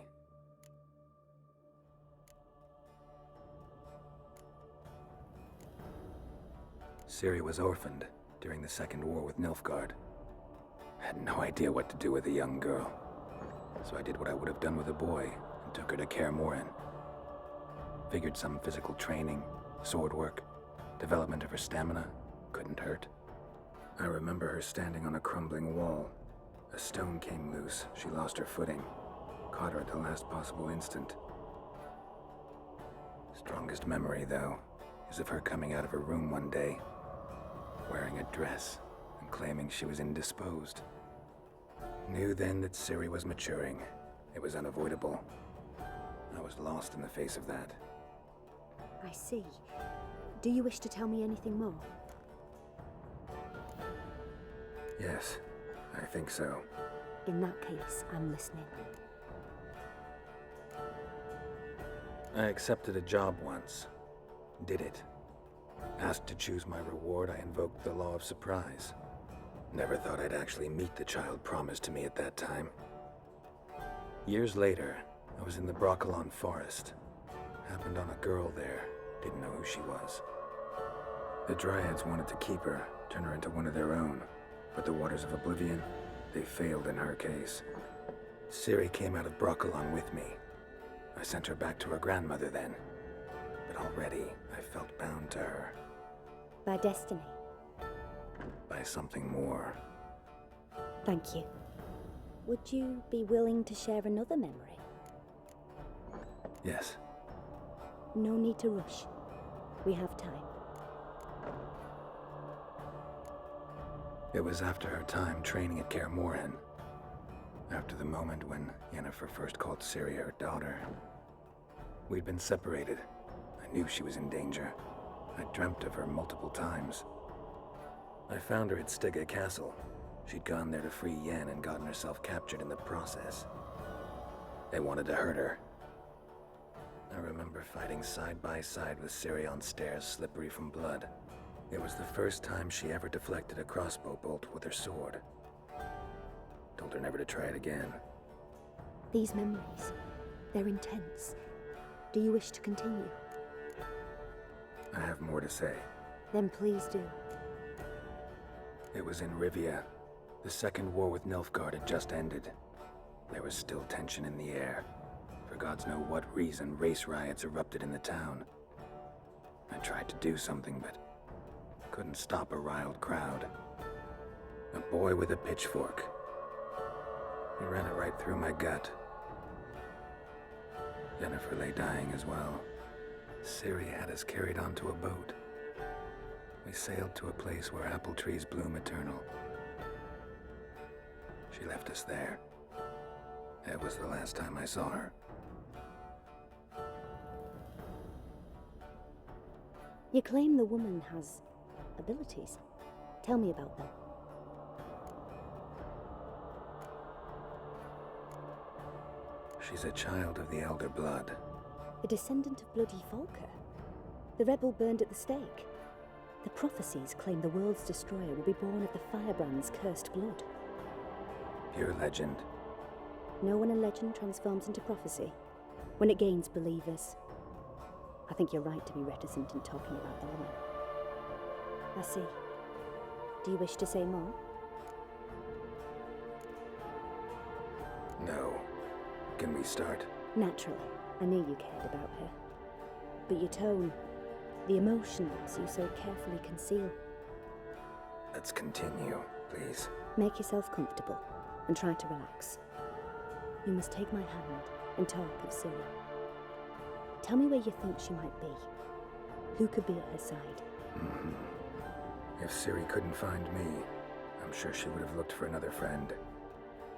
Ciri was orphaned during the Second War with Nilfgaard. Had no idea what to do with a young girl. So I did what I would have done with a boy and took her to Kaermorhen. Figured some physical training, sword work, development of her stamina couldn't hurt. I remember her standing on a crumbling wall. A stone came loose, she lost her footing. Caught her at the last possible instant. Strongest memory, though, is of her coming out of her room one day, wearing a dress and claiming she was indisposed. Knew then that Ciri was maturing. It was unavoidable. I was lost in the face of that. I see. Do you wish to tell me anything more? Yes, I think so. In that case, I'm listening. I accepted a job once. Did it. Asked to choose my reward, I invoked the law of surprise. Never thought I'd actually meet the child promised to me at that time. Years later, I was in the Broccolon forest. Happened on a girl there. Didn't know who she was. The Dryads wanted to keep her, turn her into one of their own. But the Waters of Oblivion, they failed in her case. Ciri came out of Broccolon with me. I sent her back to her grandmother then. But already, I felt bound to her. By destiny. By something more. Thank you. Would you be willing to share another memory? Yes. No need to rush. We have time. It was after her time training at Kaermorhen. After the moment when Yennefer first called Ciri her daughter. We'd been separated. I knew she was in danger. I dreamt of her multiple times. I found her at Stege Castle. She'd gone there to free Yen and gotten herself captured in the process. They wanted to hurt her. I remember fighting side by side with Ciri on stairs slippery from blood. It was the first time she ever deflected a crossbow bolt with her sword. Told her never to try it again. These memories, they're intense. Do you wish to continue? I have more to say. Then please do. It was in Rivia. The Second War with Nilfgaard had just ended. There was still tension in the air. For gods know what reason, race riots erupted in the town. I tried to do something, but couldn't stop a riled crowd. A boy with a pitchfork. He ran it right through my gut. Yennefer lay dying as well. Ciri had us carried onto a boat. We sailed to a place where apple trees bloom eternal. She left us there. That was the last time I saw her. You claim the woman has abilities. Tell me about them. She's a child of the Elder Blood. A descendant of bloody Volker. The rebel burned at the stake. The prophecies claim the world's destroyer will be born of the firebrand's cursed blood. Pure legend. Know when a legend transforms into prophecy? When it gains believers. I think you're right to be reticent in talking about the woman. I see. Do you wish to say more? No. Can we start? Naturally. I knew you cared about her. But your tone, the emotions you so carefully conceal. Let's continue, please. Make yourself comfortable and try to relax. You must take my hand and talk of Ciri. Tell me where you think she might be. Who could be at her side? If Ciri couldn't find me, I'm sure she would have looked for another friend.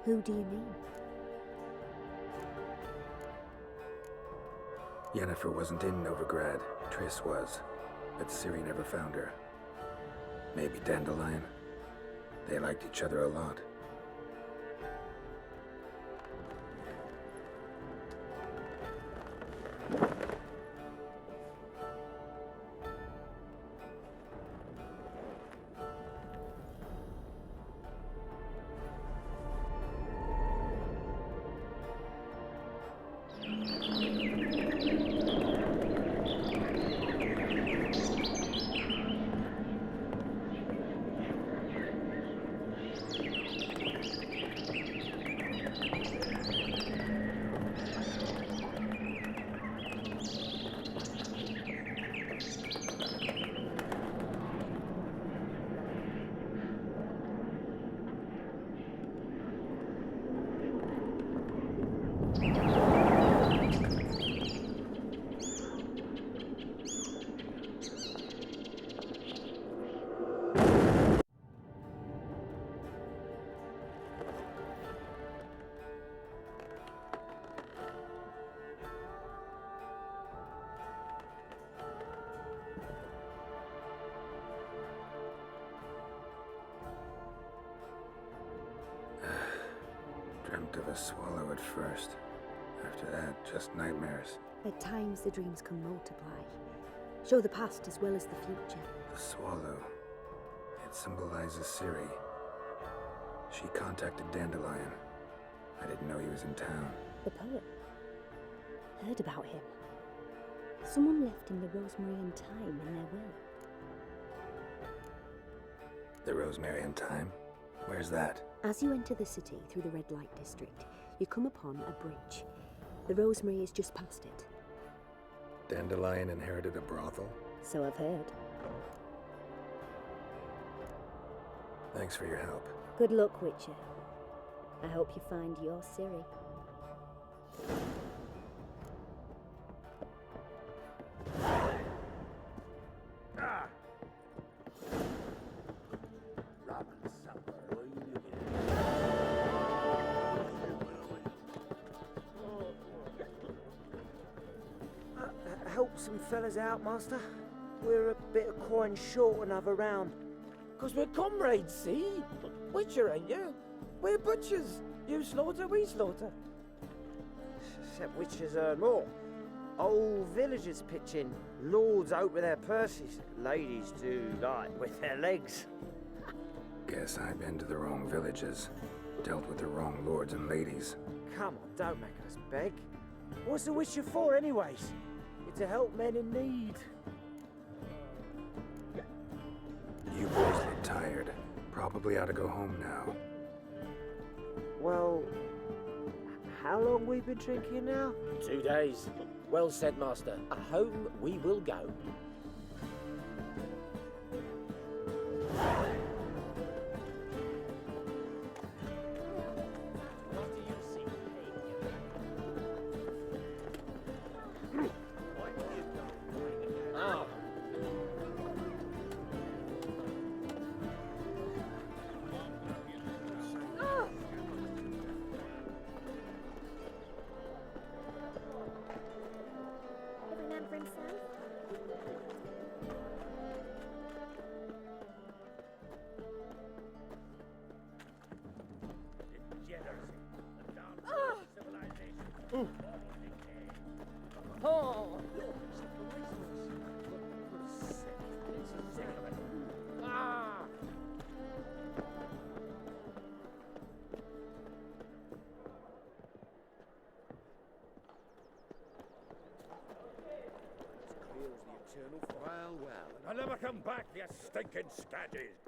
Who do you mean? Yennefer wasn't in Novigrad. Triss was. But Ciri never found her. Maybe Dandelion. They liked each other a lot. Dreamt of a swallow at first. After that, just nightmares. At times the dreams can multiply. Show the past as well as the future. The swallow. It symbolizes Ciri. She contacted Dandelion. I didn't know he was in town. The poet. Heard about him. Someone left him the Rosemary thyme in their will. The Rosemary thyme? Where's that? As you enter the city through the red light district, you come upon a bridge. The Rosemary is just past it. Dandelion inherited a brothel? So I've heard. Thanks for your help. Good luck, Witcher. I hope you find your Ciri. Help some fellas out, master. We're a bit of coin short another round. 'Cause we're comrades, see? Witcher, ain't you? We're butchers. You slaughter, we slaughter. Except witchers earn more. Old villagers pitch in. Lords out with their purses. Ladies do like with their legs. Guess I've been to the wrong villages. Dealt with the wrong lords and ladies. Come on, don't make us beg. What's the witcher for, anyways? It's to help men in need. You boys look tired. Probably ought to go home now. Well, how long we been drinking now? 2 days. Well said, master. Home we will go. Every man for himself. Degeneracy, the downfall of civilization. Oh! Ah! Well, well, and I'll never come back, you stinking scatties.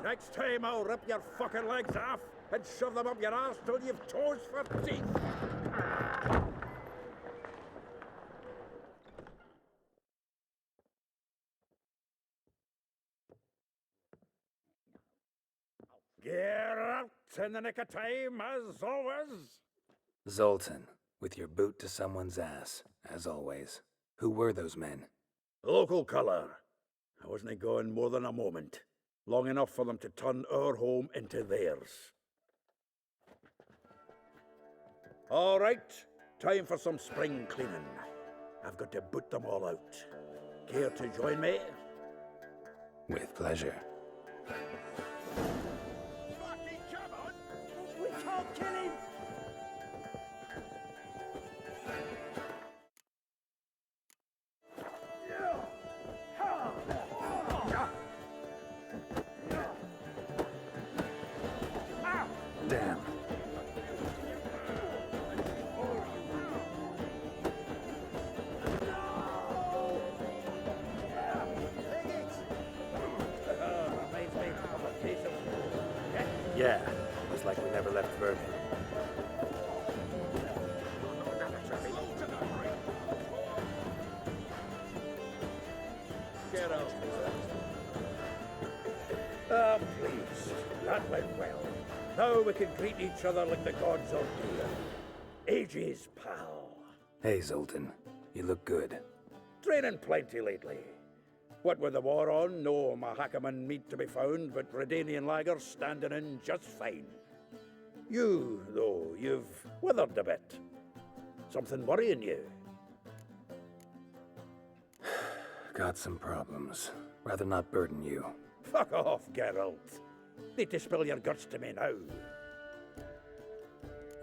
Next time I'll rip your fucking legs off and shove them up your arse till you've toes for teeth. Geralt in the nick of time, as always. Zoltan, with your boot to someone's ass, as always. Who were those men? Local colour. I wasn't going more than a moment. Long enough for them to turn our home into theirs. All right, time for some spring cleaning. I've got to boot them all out. Care to join me? With pleasure. Fucking come on! We can't kill him! Damn. Yeah, looks like we never left Vermin. Get out. Ah, please. That went well. Now we can greet each other like the gods ordained. Ages, pal. Hey, Zoltan. You look good. Training plenty lately. What with the war on, no Mahakaman meat to be found, but Redanian lagers standing in just fine. You, though, you've withered a bit. Something worrying you? Got some problems. Rather not burden you. Fuck off, Geralt. Need to spill your guts to me now.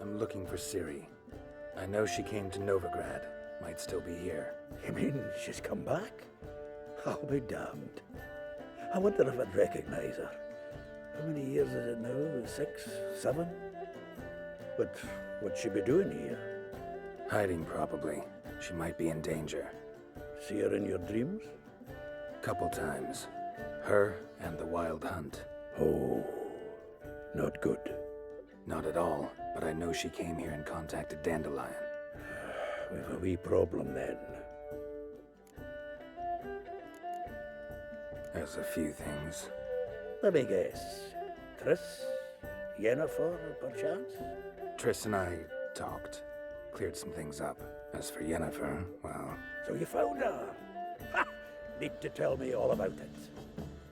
I'm looking for Ciri. I know she came to Novigrad. Might still be here. You mean she's come back? I'll be damned. I wonder if I'd recognize her. How many years is it now? 6, 7? But what'd she be doing here? Hiding, probably. She might be in danger. See her in your dreams? Couple times. Her and the wildhunt. Oh, not good. Not at all, but I know she came here and contacted Dandelion. We've a wee problem then. There's a few things. Let me guess. Triss? Yennefer, perchance? Triss and I talked. Cleared some things up. As for Yennefer, well... So you found her? Ha! Need to tell me all about it.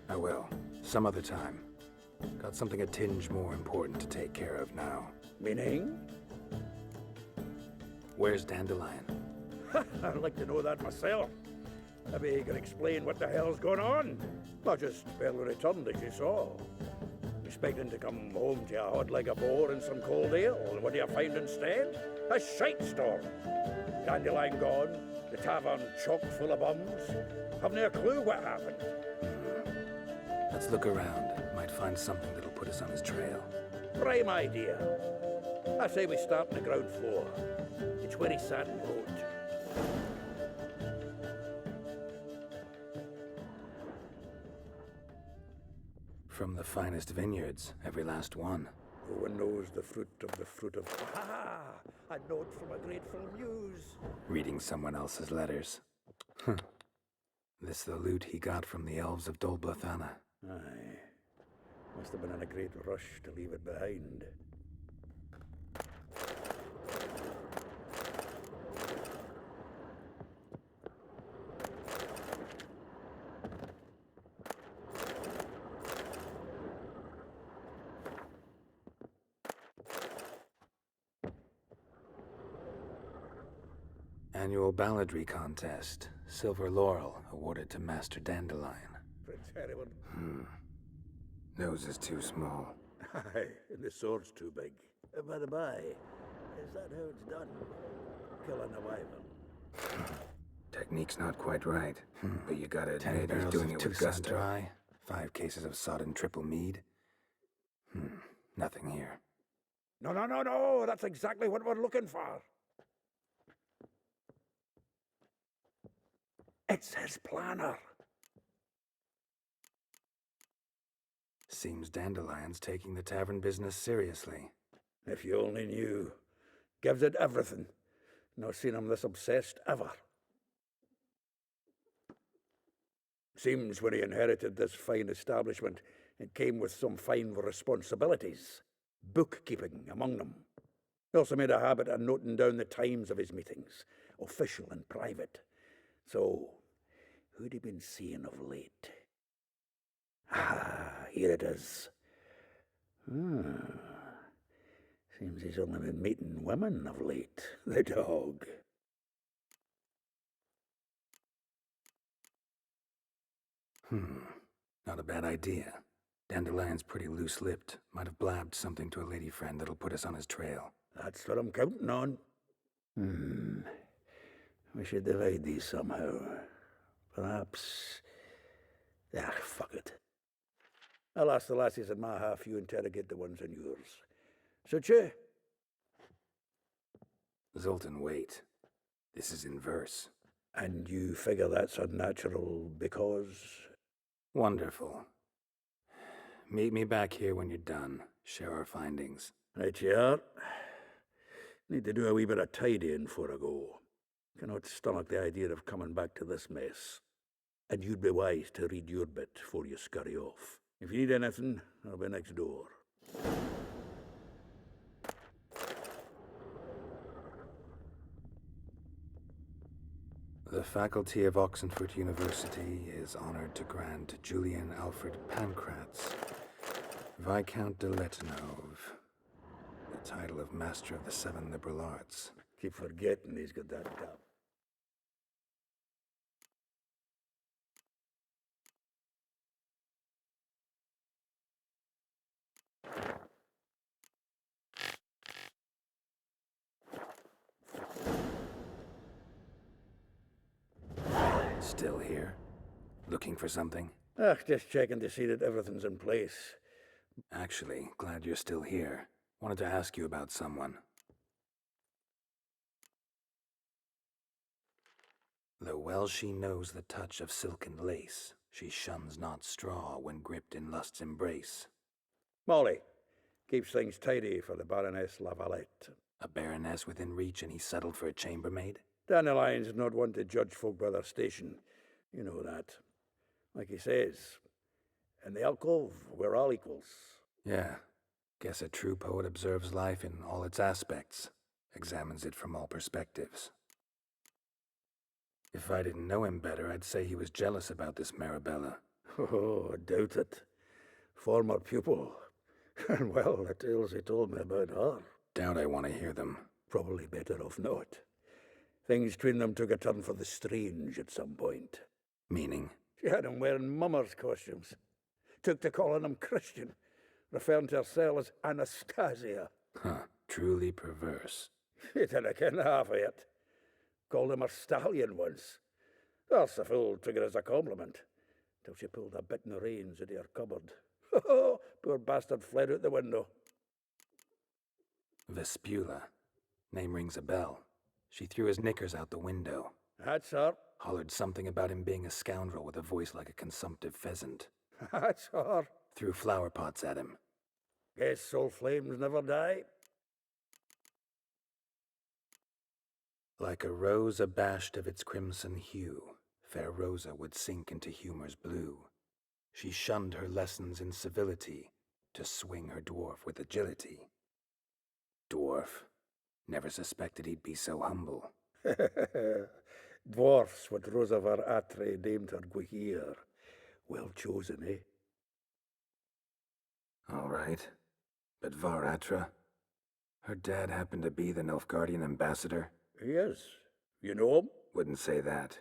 I will. Some other time. Got something a tinge more important to take care of now. Meaning? Where's Dandelion? I'd like to know that myself. Maybe you can explain what the hell's going on. I just barely returned, as you saw. Expecting to come home to a hod like a boar and some cold ale, and what do you find instead? A shite storm. Dandelion gone, the tavern chock full of bums. Haven't a clue what happened. Let's look around. Might find something that'll put us on his trail. Prime idea. I say we start on the ground floor. It's where he sat and wrote. From the finest vineyards, every last one. No one knows the fruit of... Ah! A note from a grateful muse. Reading someone else's letters. Huh. This the loot he got from the elves of Dolblathana. Aye. Must have been in a great rush to leave it behind. Annual balladry contest. Silver laurel awarded to Master Dandelion. Prince Hereward. Nose is too small. Aye, and the sword's too big. By the by, is that how it's done? Killing a wyvern. Technique's not quite right, but you gotta 10 admit he's barrels doing of it with Tucson gusto. dry. 5 cases of sodden triple mead. Nothing here. No, that's exactly what we're looking for. It's his planner. Seems Dandelion's taking the tavern business seriously. If you only knew. Gives it everything. Not seen him this obsessed ever. Seems when he inherited this fine establishment, it came with some fine responsibilities. Bookkeeping among them. He also made a habit of noting down the times of his meetings, official and private. So, who'd he been seeing of late? Here it is. Seems he's only been meeting women of late. The dog. Not a bad idea. Dandelion's pretty loose-lipped. Might have blabbed something to a lady friend that'll put us on his trail. That's what I'm counting on. We should divide these somehow. Perhaps... fuck it. I'll ask the lassies in my half, you interrogate the ones in yours. Suit you? Zoltan, wait. This is in verse. And you figure that's unnatural because... Wonderful. Meet me back here when you're done. Share our findings. Right you are. Need to do a wee bit of tidying before I go. Cannot stomach the idea of coming back to this mess. And you'd be wise to read your bit before you scurry off. If you need anything, I'll be next door. The faculty of Oxenford University is honored to grant Julian Alfred Pancratz, Viscount de Letenove, the title of Master of the 7 Liberal Arts. Keep forgetting he's got that top. Still here? Looking for something? Just checking to see that everything's in place. Actually, glad you're still here. Wanted to ask you about someone. Though well she knows the touch of silken lace, she shuns not straw when gripped in lust's embrace. Molly keeps things tidy for the Baroness Lavalette. A baroness within reach and he settled for a chambermaid? Dandelion's not one to judge folk by their station. You know that. Like he says, in the alcove, we're all equals. Yeah. Guess a true poet observes life in all its aspects, examines it from all perspectives. If I didn't know him better, I'd say he was jealous about this Marabella. Oh, I doubt it. Former pupil. And well, the tales he told me about her. Doubt I want to hear them. Probably better off not. Things between them took a turn for the strange at some point. Meaning? She had him wearing mummers' costumes. Took to calling him Christian, referring to herself as Anastasia. Truly perverse. He didn't ken half of it. Called him a stallion once. That's the fool took it as a compliment, till she pulled a bit in the reins into her cupboard. Poor bastard fled out the window. Vespula. Name rings a bell. She threw his knickers out the window. That's her. Hollered something about him being a scoundrel with a voice like a consumptive pheasant. That's her. Threw flower pots at him. Guess soul flames never die. Like a rose abashed of its crimson hue, fair Rosa would sink into humor's blue. She shunned her lessons in civility, to swing her dwarf with agility. Dwarf. Never suspected he'd be so humble. Dwarfs what Rosa var Atre named her Gwaihir. Well chosen, eh? All right. But Var Atra? Her dad happened to be the Nilfgaardian ambassador? Yes. You know him? Wouldn't say that.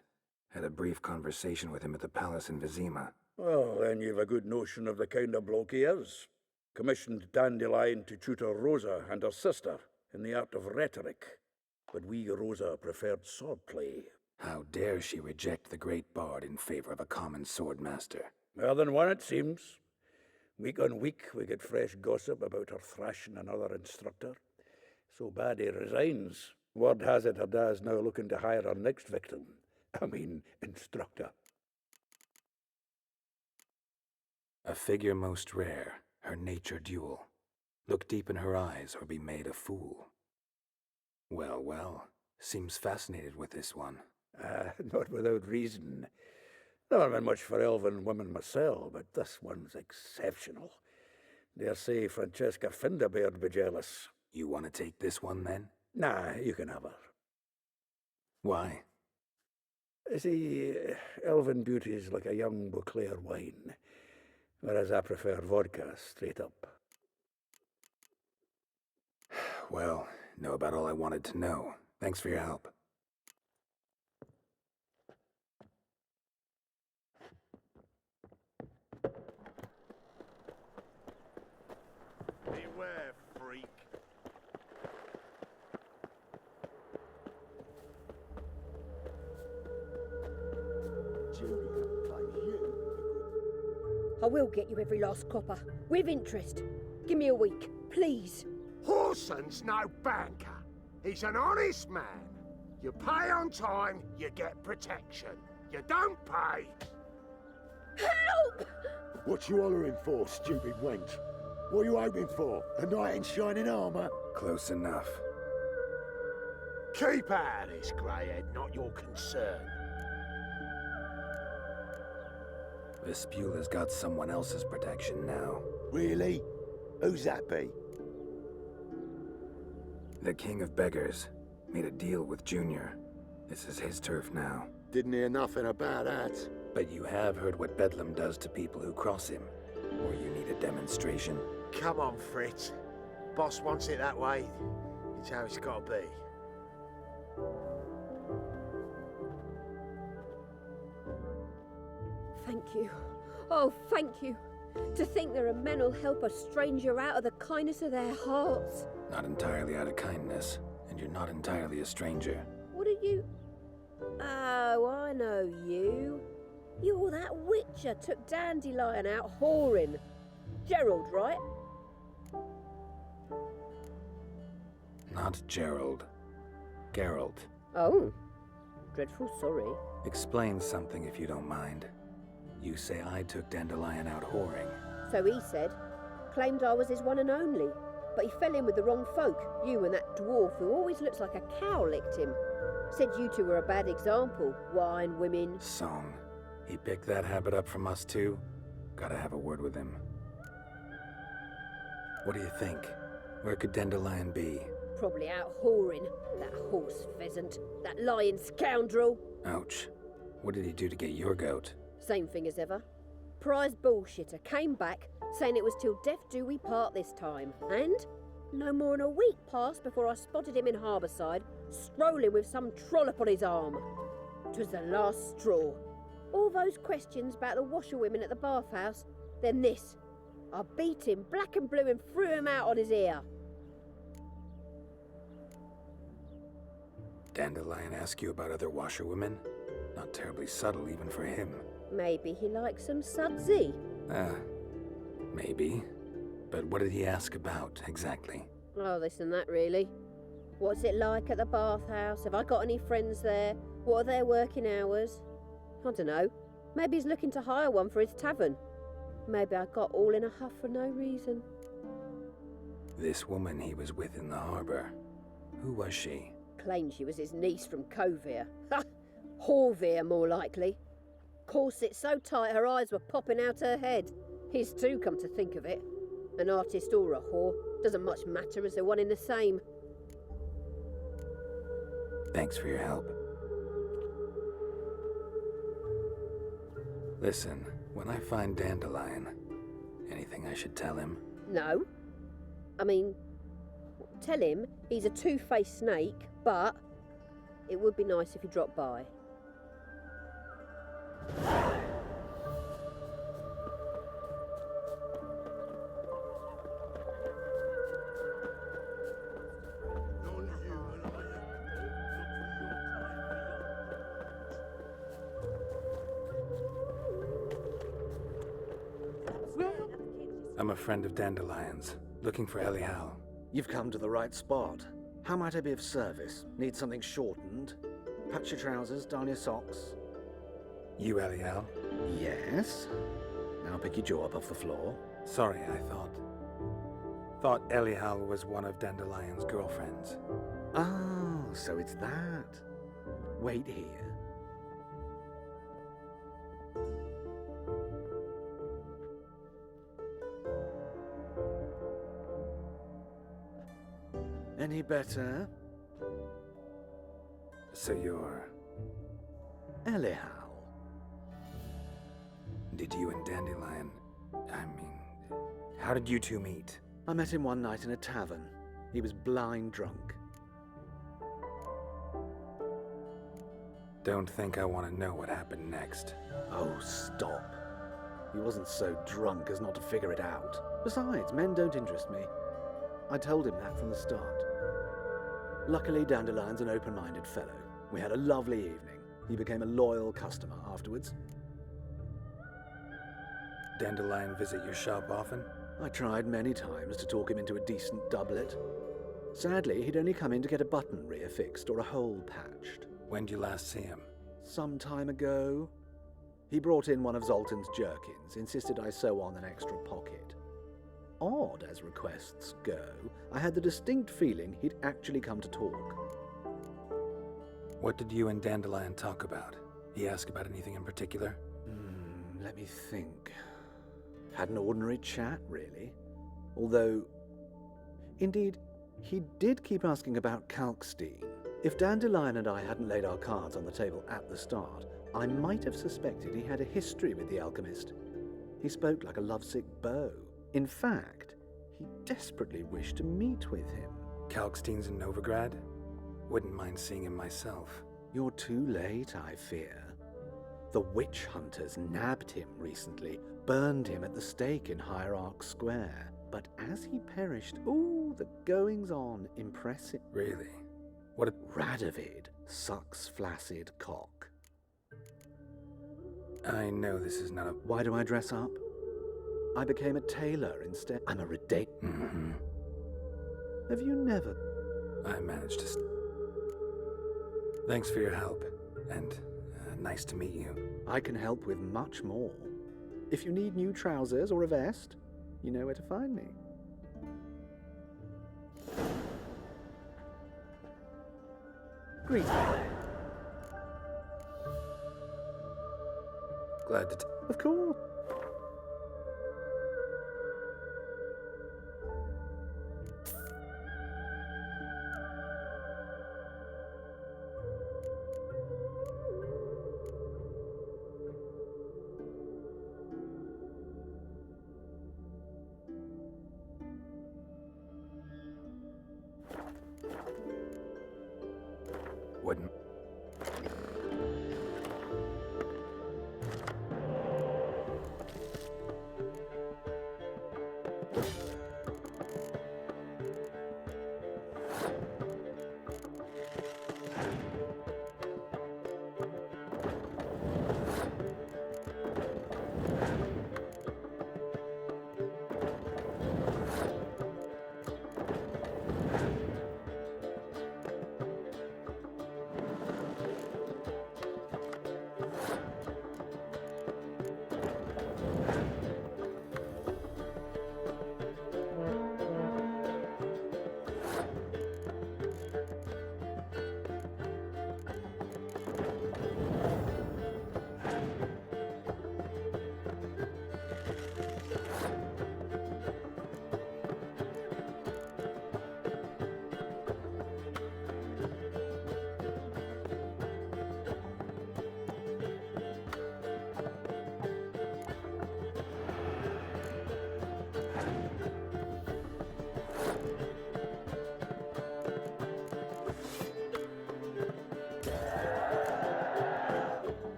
Had a brief conversation with him at the palace in Vesemir. Well, then you've a good notion of the kind of bloke he is. Commissioned Dandelion to tutor Rosa and her sister in the art of rhetoric. But wee Rosa preferred swordplay. How dare she reject the great bard in favor of a common swordmaster? More than one, it seems. Week on week, we get fresh gossip about her thrashing another instructor. So bad he resigns. Word has it her dad's now looking to hire her next victim. Instructor. A figure most rare, her nature dual. Look deep in her eyes or be made a fool. Well, well, seems fascinated with this one. Not without reason. Never been much for elven women myself, but this one's exceptional. Dare say Francesca Finderbeard be jealous. You want to take this one, then? Nah, you can have her. Why? See, elven beauty is like a young Beauclair wine, whereas I prefer vodka straight up. Well, know about all I wanted to know. Thanks for your help. Beware, freak. I will get you every last copper, with interest. Give me a week, please. Horson's no banker. He's an honest man. You pay on time, you get protection. You don't pay. Help! What you hollering for, stupid wench? What are you hoping for? A knight in shining armour? Close enough. Keep out of this, greyhead, not your concern. Vespula's got someone else's protection now. Really? Who's that be? The King of Beggars made a deal with Junior. This is his turf now. Didn't hear nothing about that. But you have heard what Bedlam does to people who cross him. Or you need a demonstration? Come on, Fritz. Boss wants it that way. It's how it's got to be. Thank you. Oh, thank you. To think there are men who'll help a stranger out of the kindness of their hearts. Not entirely out of kindness, and you're not entirely a stranger. What are you... Oh, I know you. You're that witcher took Dandelion out whoring. Geralt, right? Not Gerald. Geralt. Oh. Dreadful sorry. Explain something if you don't mind. You say I took Dandelion out whoring. So he said. Claimed I was his one and only. But he fell in with the wrong folk. You and that dwarf who always looks like a cow licked him. Said you two were a bad example. Wine, women... Song. He picked that habit up from us too? Gotta have a word with him. What do you think? Where could Dandelion be? Probably out whoring. That horse pheasant. That lying scoundrel. Ouch. What did he do to get your goat? Same thing as ever. Prize bullshitter came back, saying it was till death do we part this time. And no more than a week passed before I spotted him in Harbourside, strolling with some trollop on his arm. 'Twas the last straw. All those questions about the washerwomen at the bathhouse, then this. I beat him black and blue and threw him out on his ear. Dandelion ask you about other washerwomen? Not terribly subtle even for him. Maybe he likes some sudsy. Maybe. But what did he ask about, exactly? Oh, this and that, really. What's it like at the bathhouse? Have I got any friends there? What are their working hours? I don't know. Maybe he's looking to hire one for his tavern. Maybe I got all in a huff for no reason. This woman he was with in the harbour. Who was she? claimed she was his niece from Kovir. Ha! Horvir, more likely. Corset so tight her eyes were popping out her head. His too, come to think of it. An artist or a whore, doesn't much matter as they're one in the same. Thanks for your help. Listen, when I find Dandelion, anything I should tell him? No. I mean, tell him he's a two-faced snake, but it would be nice if he dropped by. I'm a friend of Dandelion's, looking for Elial. You've come to the right spot. How might I be of service? Need something shortened? Patch your trousers, darn your socks. You Elial? Yes. Now pick your jaw up off the floor. Sorry, I thought Elial was one of Dandelion's girlfriends. Oh, so it's that. Wait here. Any better? So you're... Elial. Did you and Dandelion... how did you two meet? I met him one night in a tavern. He was blind drunk. Don't think I want to know what happened next. Oh, stop. He wasn't so drunk as not to figure it out. Besides, men don't interest me. I told him that from the start. Luckily, Dandelion's an open-minded fellow. We had a lovely evening. He became a loyal customer afterwards. Dandelion visit your shop often? I tried many times to talk him into a decent doublet. Sadly, he'd only come in to get a button rear fixed or a hole patched. When did you last see him? Some time ago. He brought in one of Zoltan's jerkins, insisted I sew on an extra pocket. Odd as requests go, I had the distinct feeling he'd actually come to talk. What did you and Dandelion talk about? He asked about anything in particular? Let me think. Had an ordinary chat, really. Although, indeed, he did keep asking about Kalkstein. If Dandelion and I hadn't laid our cards on the table at the start, I might have suspected he had a history with the alchemist. He spoke like a lovesick beau. In fact, he desperately wished to meet with him. Kalkstein's in Novigrad? Wouldn't mind seeing him myself. You're too late, I fear. The witch hunters nabbed him recently, burned him at the stake in Hierarch Square. But as he perished, ooh, the goings-on impressive. Really? What a... Radovid sucks flaccid cock. I know this is not a... Why do I dress up? I became a tailor instead. I'm a Have you never... I managed to... Thanks for your help, and nice to meet you. I can help with much more. If you need new trousers or a vest, you know where to find me. Greetings. Glad to... Of course. Wouldn't...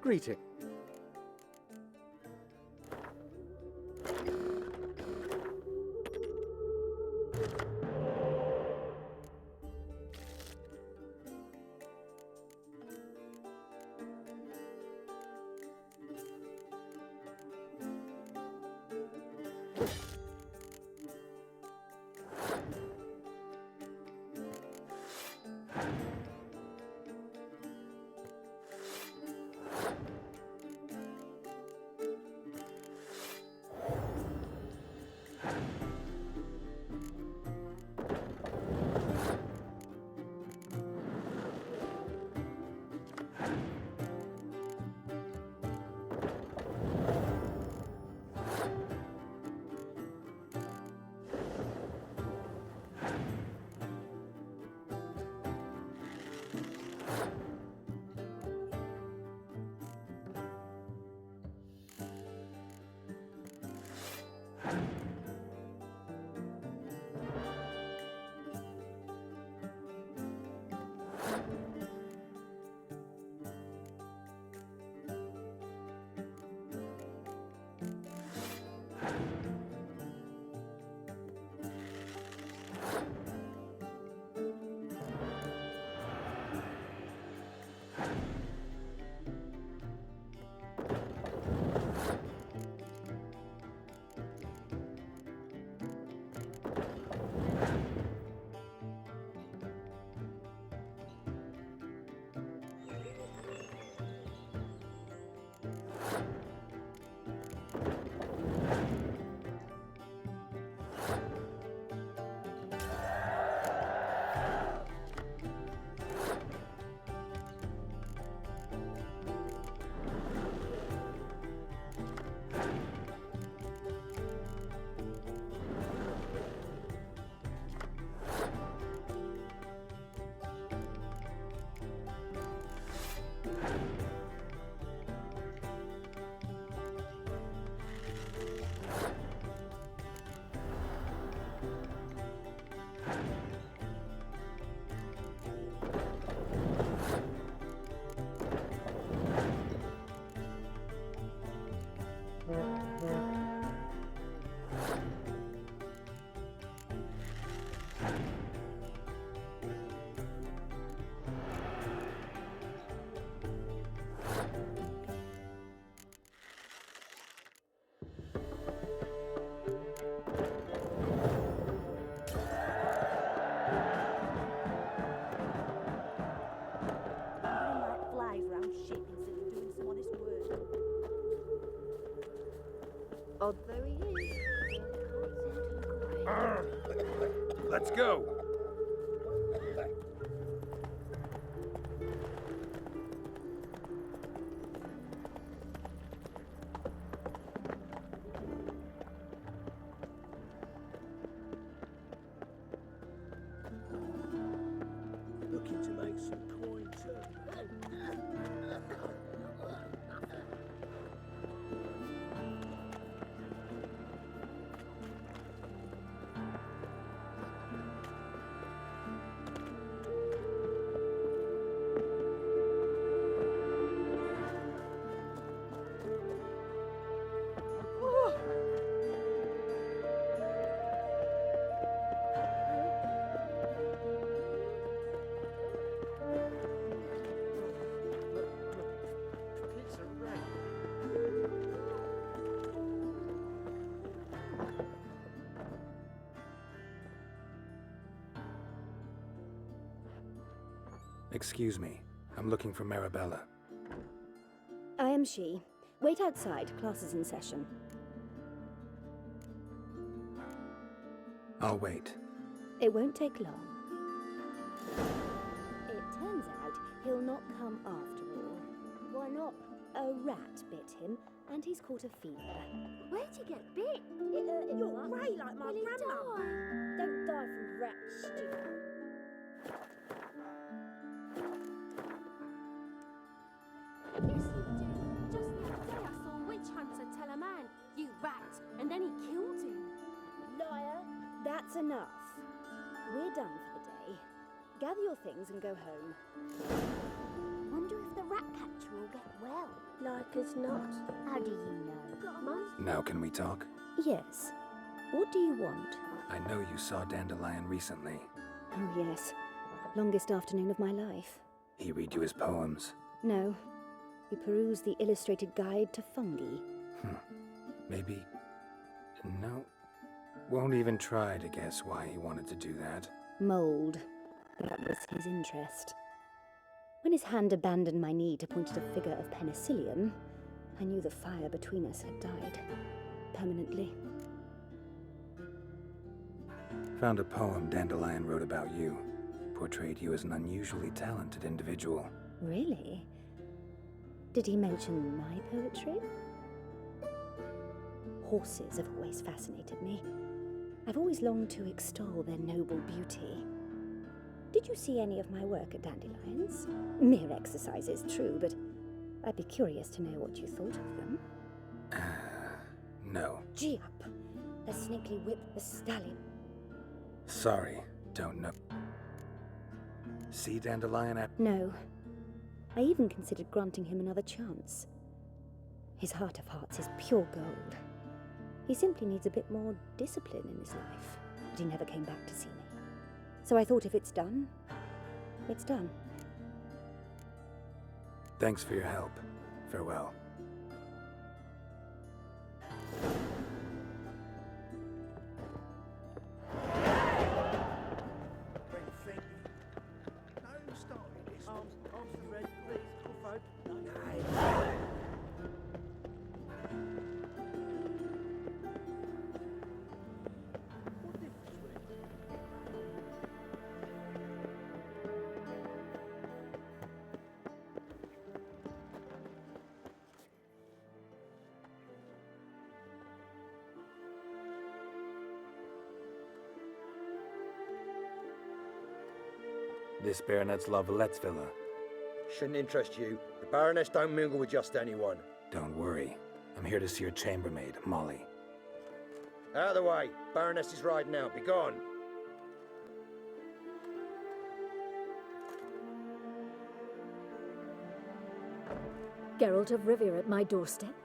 Greeting. Odd though he is, can't seem to look away. Let's go. Looking to make some coin, sir. Excuse me. I'm looking for Marabella. I am she. Wait outside. Class is in session. I'll wait. It won't take long. It turns out he'll not come after all. Why not? A rat bit him, and he's caught a fever. Where'd you get bit? You're grey like my grandma. Don't die from rat stew. Yes, you do. Just the other day I saw a witch hunter tell a man, "You rat," and then he killed him. Liar. That's That's enough. We're done for the day. Gather your things and go home. Wonder if the rat catcher will get well. Like as not. How do you know? Now can we talk? Yes. What do you want? I know you saw Dandelion recently. Oh, yes. Longest afternoon of my life. He read you his poems? No. We perused the illustrated guide to fungi. Maybe... No. Won't even try to guess why he wanted to do that. Mold. That was his interest. When his hand abandoned my knee to point at a figure of penicillium, I knew the fire between us had died. Permanently. Found a poem Dandelion wrote about you. Portrayed you as an unusually talented individual. Really? Did he mention my poetry? Horses have always fascinated me. I've always longed to extol their noble beauty. Did you see any of my work at Dandelion's? Mere exercises, true, but I'd be curious to know what you thought of them. No. Gee up! The snakely whip, the stallion. Sorry, don't know. See Dandelion at... No. I even considered granting him another chance. His heart of hearts is pure gold. He simply needs a bit more discipline in his life, but he never came back to see me. So I thought if it's done, it's done. Thanks for your help. Farewell. This baronet's La Vallette's villa. Shouldn't interest you. The Baroness don't mingle with just anyone. Don't worry. I'm here to see your chambermaid, Molly. Out of the way. Baroness is riding out. Be gone. Geralt of Rivia at my doorstep?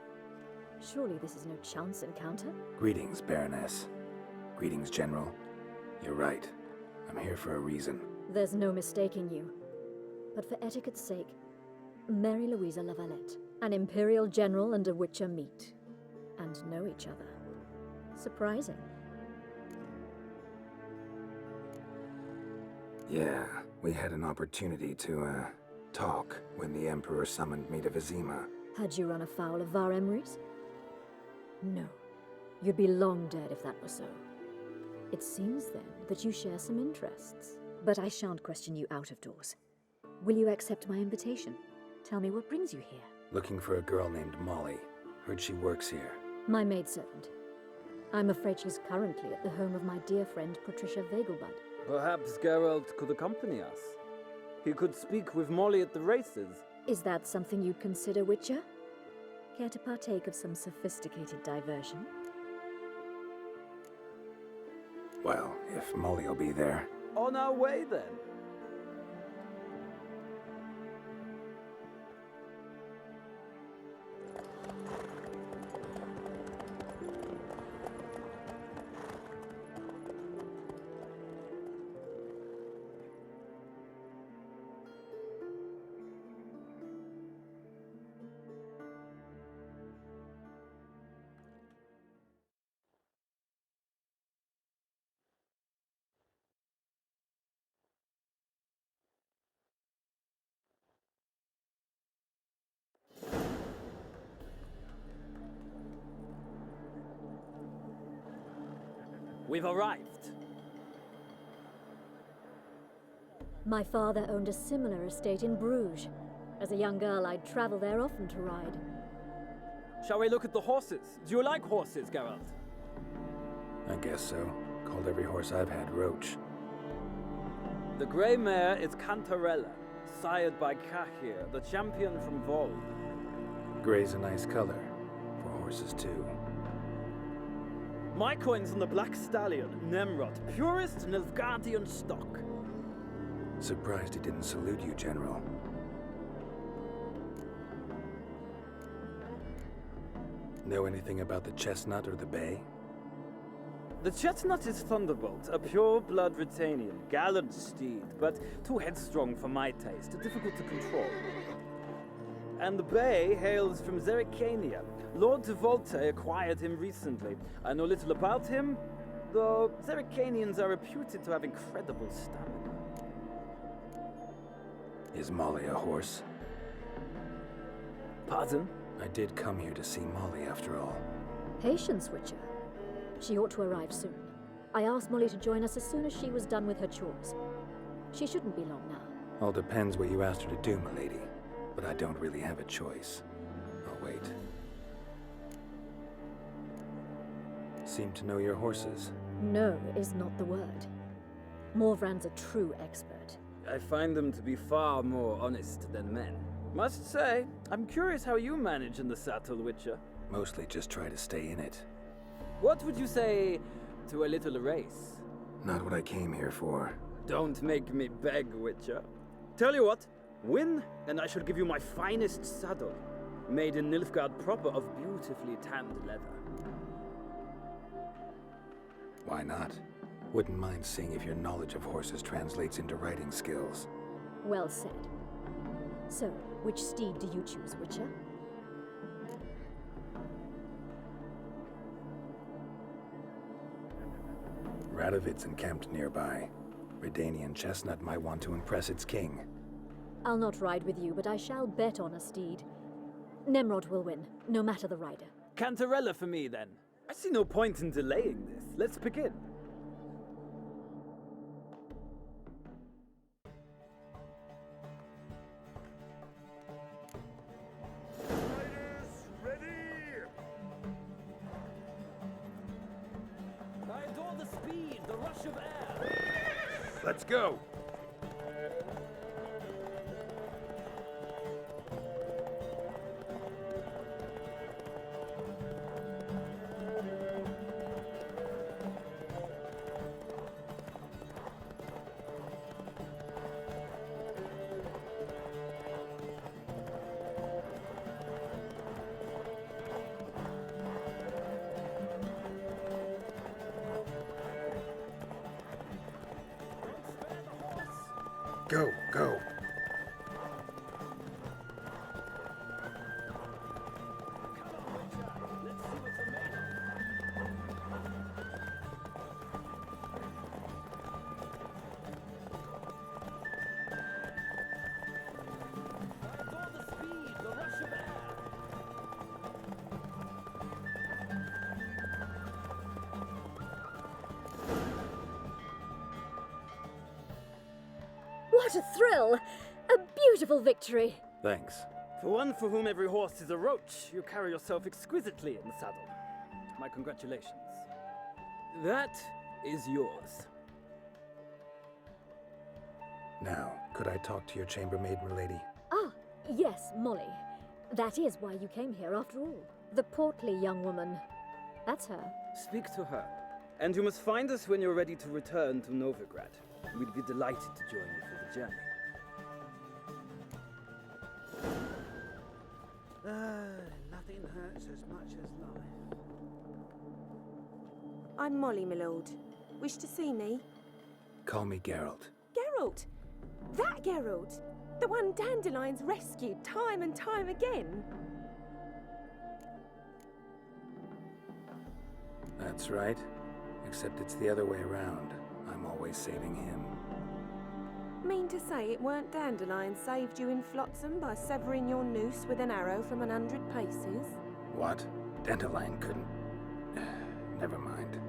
Surely this is no chance encounter? Greetings, Baroness. Greetings, General. You're right. I'm here for a reason. There's no mistaking you. But for etiquette's sake, Mary Louisa La Valette, an Imperial General and a Witcher meet, and know each other. Surprising. Yeah, we had an opportunity to, talk when the Emperor summoned me to Vesemir. Had you run afoul of Var Emrys? No. You'd be long dead if that were so. It seems, then, that you share some interests. But I shan't question you out of doors. Will you accept my invitation? Tell me what brings you here. Looking for a girl named Molly. Heard she works here. My maidservant. I'm afraid she's currently at the home of my dear friend Patricia Vegelbud. Perhaps Geralt could accompany us. He could speak with Molly at the races. Is that something you'd consider, Witcher? Care to partake of some sophisticated diversion? Well, if Molly'll be there. On our way, then. We've arrived. My father owned a similar estate in Bruges. As a young girl, I'd travel there often to ride. Shall we look at the horses? Do you like horses, Geralt? I guess so. Called every horse I've had Roach. The grey mare is Cantarella, sired by Jaskier, the champion from Vold. Grey's a nice color. For horses, too. My coin's on the Black Stallion, Nemrod, purest Nilfgaardian stock. Surprised he didn't salute you, General. Know anything about the chestnut or the bay? The chestnut is Thunderbolt, a pure-blood Retanian, gallant steed, but too headstrong for my taste, difficult to control. And the bay hails from Zerrikania. Lord de Volte acquired him recently. I know little about him, though Zerrikanians are reputed to have incredible stamina. Is Molly a horse? Pardon? I did come here to see Molly, after all. Patience, Witcher. She ought to arrive soon. I asked Molly to join us as soon as she was done with her chores. She shouldn't be long now. All depends what you asked her to do, milady. But I don't really have a choice. I'll wait. Seem to know your horses. No is not the word. Morvran's a true expert. I find them to be far more honest than men. Must say, I'm curious how you manage in the saddle, Witcher. Mostly just try to stay in it. What would you say to a little race? Not what I came here for. Don't make me beg, Witcher. Tell you what, win, and I shall give you my finest saddle, made in Nilfgaard proper of beautifully tanned leather. Why not? Wouldn't mind seeing if your knowledge of horses translates into riding skills. Well said. So, which steed do you choose, Witcher? Radovid's encamped nearby. Redanian chestnut might want to impress its king. I'll not ride with you, but I shall bet on a steed. Nemrod will win, no matter the rider. Cantarella for me, then. I see no point in delaying this. Let's begin. I adore the speed, the rush of air. Let's go. Go, go. What a thrill! A beautiful victory! Thanks. For one for whom every horse is a roach, you carry yourself exquisitely in the saddle. My congratulations. That is yours. Now, could I talk to your chambermaid, milady? Ah, yes, Molly. That is why you came here after all. The portly young woman. That's her. Speak to her. And you must find us when you're ready to return to Novigrad. We'd be delighted to join you for the journey. Nothing hurts as much as life. I'm Molly, my lord. Wish to see me? Call me Geralt. Geralt! That Geralt! The one Dandelion's rescued time and time again. That's right. Except it's the other way around. I'm always saving him. Mean to say it weren't Dandelion saved you in Flotsam by severing your noose with an arrow from 100 paces? What? Dandelion couldn't... Never mind.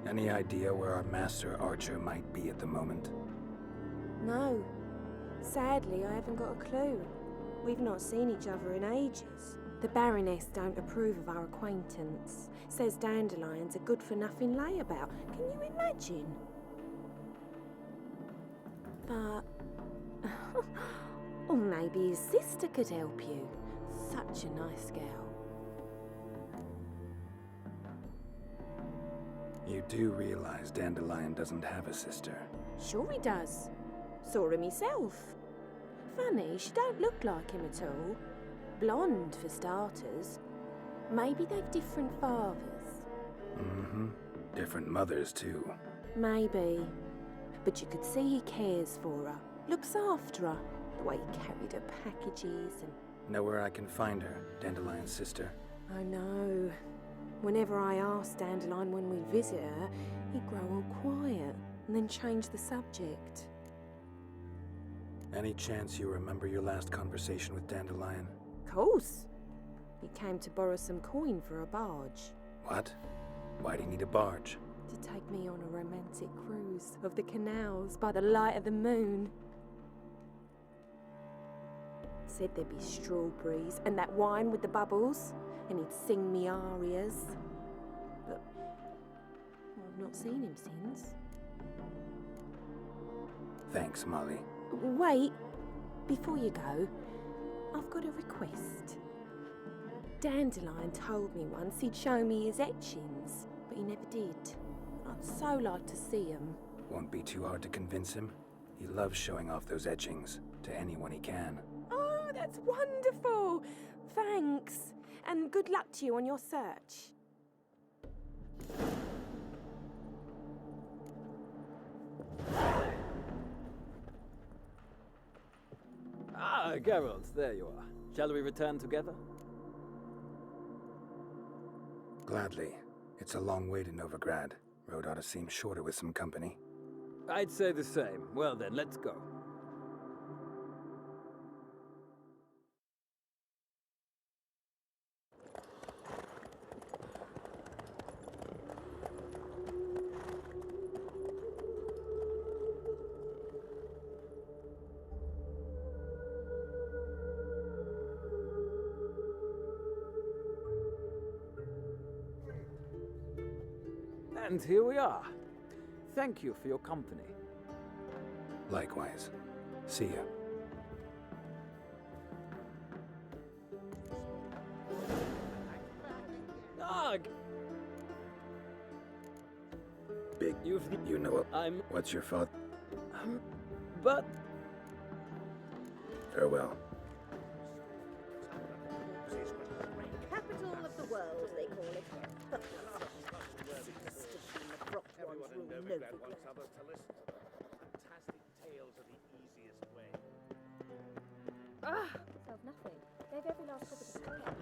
Any idea where our master archer might be at the moment? No. Sadly, I haven't got a clue. We've not seen each other in ages. The Baroness don't approve of our acquaintance. Says Dandelion's a good-for-nothing layabout. Can you imagine? But... or maybe his sister could help you. Such a nice girl. You do realize Dandelion doesn't have a sister? Sure he does. Saw him myself. Funny, she don't look like him at all. Blonde, for starters. Maybe they've different fathers. Mm-hmm. Different mothers, too. Maybe. But you could see he cares for her. Looks after her. The way he carried her packages and... Know where I can find her, Dandelion's sister? I know. Whenever I asked Dandelion when we'd visit her, he'd grow all quiet and then change the subject. Any chance you remember your last conversation with Dandelion? Course. He came to borrow some coin for a barge. What? Why do you need a barge? To take me on a romantic cruise of the canals by the light of the moon. Said there'd be strawberries and that wine with the bubbles, and he'd sing me arias. But I've not seen him since. Thanks, Molly. Wait, before you go, I've got a request. Dandelion told me once he'd show me his etchings, but he never did. I'd so like to see them. Won't be too hard to convince him. He loves showing off those etchings to anyone he can. Oh, that's wonderful! Thanks, and good luck to you on your search. Ah, Geralt, there you are. Shall we return together? Gladly. It's a long way to Novigrad. Road ought to seem shorter with some company. I'd say the same. Well then, let's go. And here we are. Thank you for your company. Likewise. See ya. Ugh! Big, you know it. What's your fault? But... Farewell. Capital of the world, they call it. Ah! Solve nothing. Gave every last copy to scratch.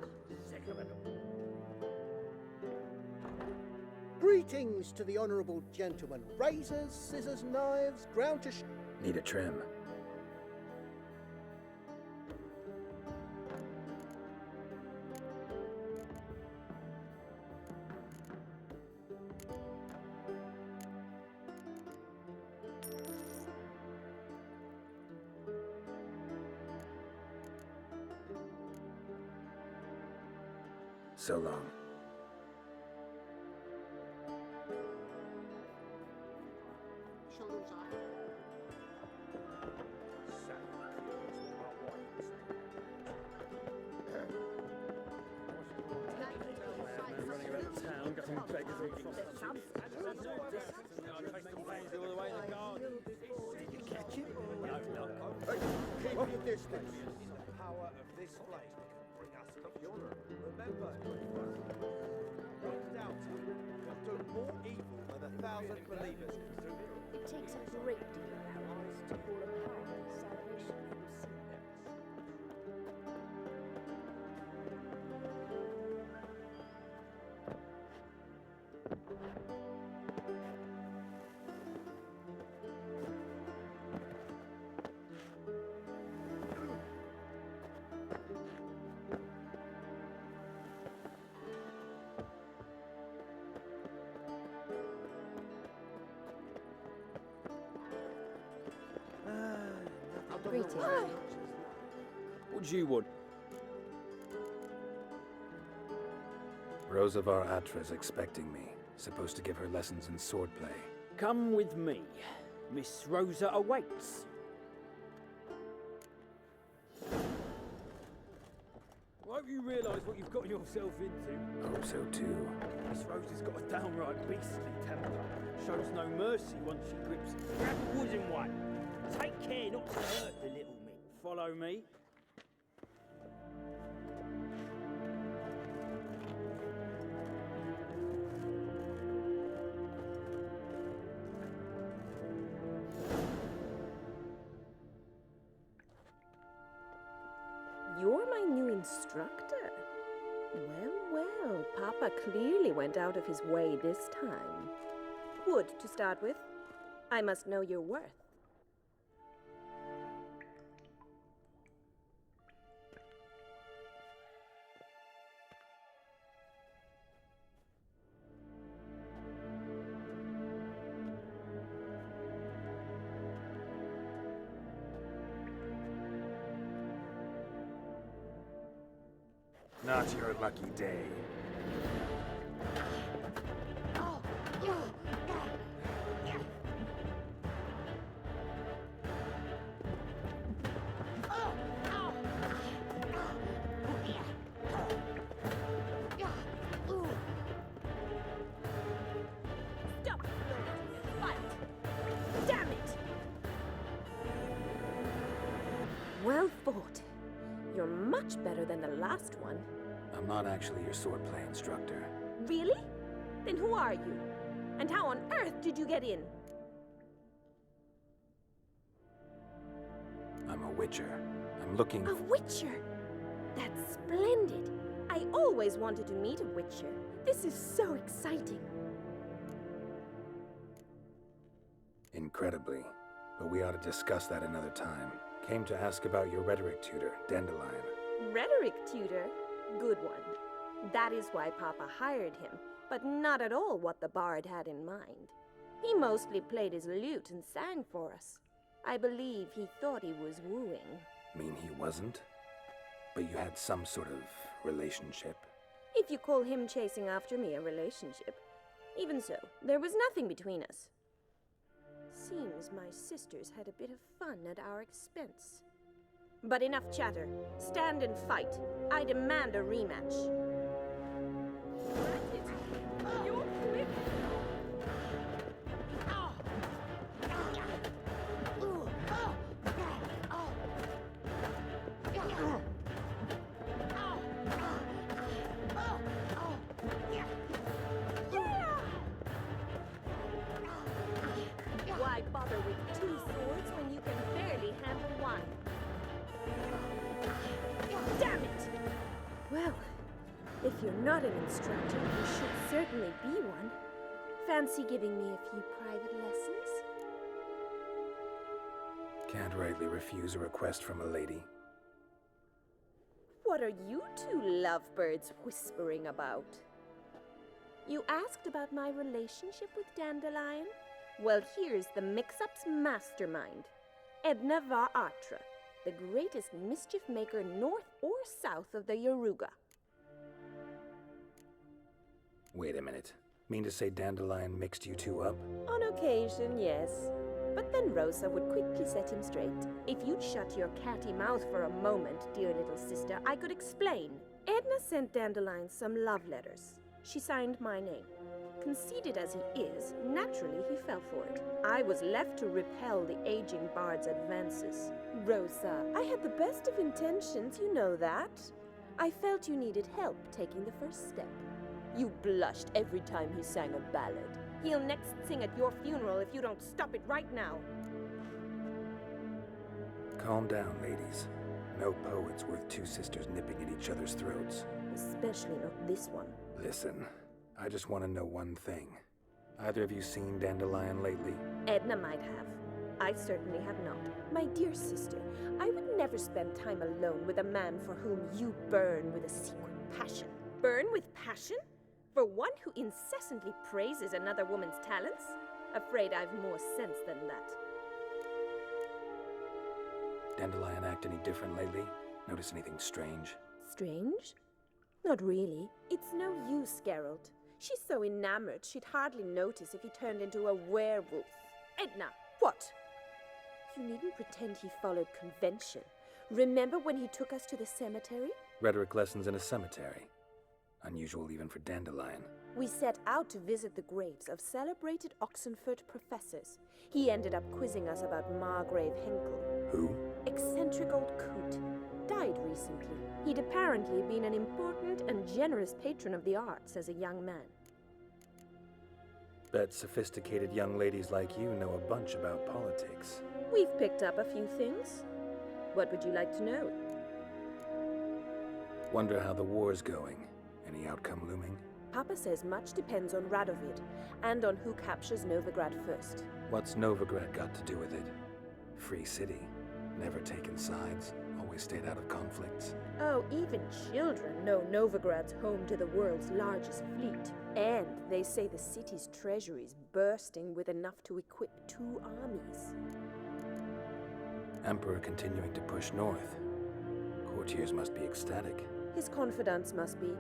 Greetings to the honourable gentleman. Razors, scissors, knives, ground to Need a trim. So long. Keep your distance. The power of this flame can bring us cure. Remember, will do more evil than 1,000 believers can do. It takes a great deal of hours to call upon salvation from sin. Greetings. What do you want? Rosavar Atra's expecting me. Supposed to give her lessons in swordplay. Come with me. Miss Rosa awaits. Hope you realise what you've got yourself into. Hope so too. This Rose has got a downright beastly temper. Shows no mercy once she grips. Grab a wooden one. Take care not to hurt the little me. Follow me. You're my new instructor. Well, Papa clearly went out of his way this time. Wood, to start with. I must know your worth. Not your lucky day. Stop! Fight! Damn it! Well fought. You're much better than the last one. I'm not actually your swordplay instructor. Really? Then who are you? And how on earth did you get in? I'm a witcher. I'm looking A witcher? That's splendid. I always wanted to meet a witcher. This is so exciting. Incredibly. But we ought to discuss that another time. Came to ask about your rhetoric tutor, Dandelion. Rhetoric tutor? Good one. That is why Papa hired him, but not at all what the bard had in mind. He mostly played his lute and sang for us. I believe he thought he was wooing. Mean he wasn't? But you had some sort of relationship? If you call him chasing after me a relationship. Even so, there was nothing between us. Seems my sisters had a bit of fun at our expense. But enough chatter. Stand and fight. I demand a rematch. You're quick. Why bother with two swords when you can barely handle one? Damn it! Well, if you're not an instructor, you should certainly be one. Fancy giving me a few private lessons? Can't rightly refuse a request from a lady. What are you two lovebirds whispering about? You asked about my relationship with Dandelion? Well, here's the mix-up's mastermind. Edna var Atra, the greatest mischief maker north or south of the Yaruga. Wait a minute. Mean to say Dandelion mixed you two up? On occasion, yes. But then Rosa would quickly set him straight. If you'd shut your catty mouth for a moment, dear little sister, I could explain. Edna sent Dandelion some love letters. She signed my name. Conceited as he is, naturally he fell for it. I was left to repel the aging bard's advances. Rosa, I had the best of intentions, you know that. I felt you needed help taking the first step. You blushed every time he sang a ballad. He'll next sing at your funeral if you don't stop it right now. Calm down, ladies. No poet's worth two sisters nipping at each other's throats. Especially not this one. Listen, I just want to know one thing. Either of you seen Dandelion lately? Edna might have. I certainly have not. My dear sister, I would never spend time alone with a man for whom you burn with a secret passion. Burn with passion? For one who incessantly praises another woman's talents? Afraid I've more sense than that. Dandelion act any different lately? Notice anything strange? Strange? Not really. It's no use, Geralt. She's so enamored she'd hardly notice if he turned into a werewolf. Edna, what? You needn't pretend he followed convention. Remember when he took us to the cemetery? Rhetoric lessons in a cemetery. Unusual even for Dandelion. We set out to visit the graves of celebrated Oxenford professors. He ended up quizzing us about Margrave Henkel. Who? Eccentric old coot. Died recently. He'd apparently been an important and generous patron of the arts as a young man. Bet sophisticated young ladies like you know a bunch about politics. We've picked up a few things. What would you like to know? Wonder how the war's going. Any outcome looming? Papa says much depends on Radovid, and on who captures Novigrad first. What's Novigrad got to do with it? Free city. Never taken sides. Always stayed out of conflicts. Oh, even children know Novigrad's home to the world's largest fleet. And they say the city's treasury's bursting with enough to equip 2 armies. Emperor continuing to push north. Courtiers must be ecstatic. His confidants must be.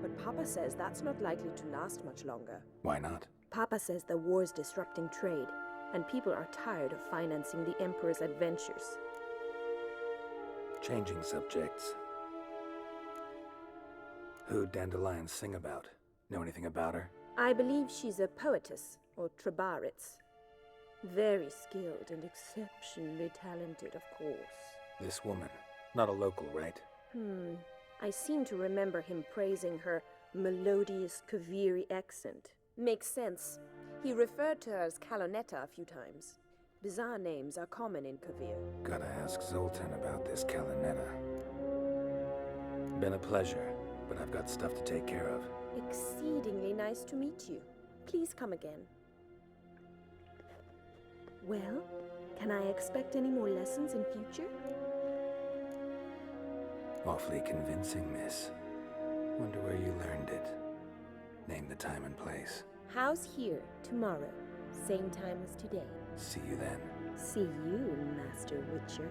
But Papa says that's not likely to last much longer. Why not? Papa says the war's disrupting trade, and people are tired of financing the Emperor's adventures. Changing subjects. Who'd Dandelion sing about? Know anything about her? I believe she's a poetess, or trabaritz. Very skilled and exceptionally talented, of course. This woman. Not a local, right? I seem to remember him praising her melodious Kaviri accent. Makes sense. He referred to her as Kalonetta a few times. Bizarre names are common in Kavir. Gotta ask Zoltan about this Kalonetta. Been a pleasure, but I've got stuff to take care of. Exceedingly nice to meet you. Please come again. Well, can I expect any more lessons in future? Awfully convincing, miss. Wonder where you learned it. Name the time and place. House here, tomorrow. Same time as today. See you then. See you, Master Witcher.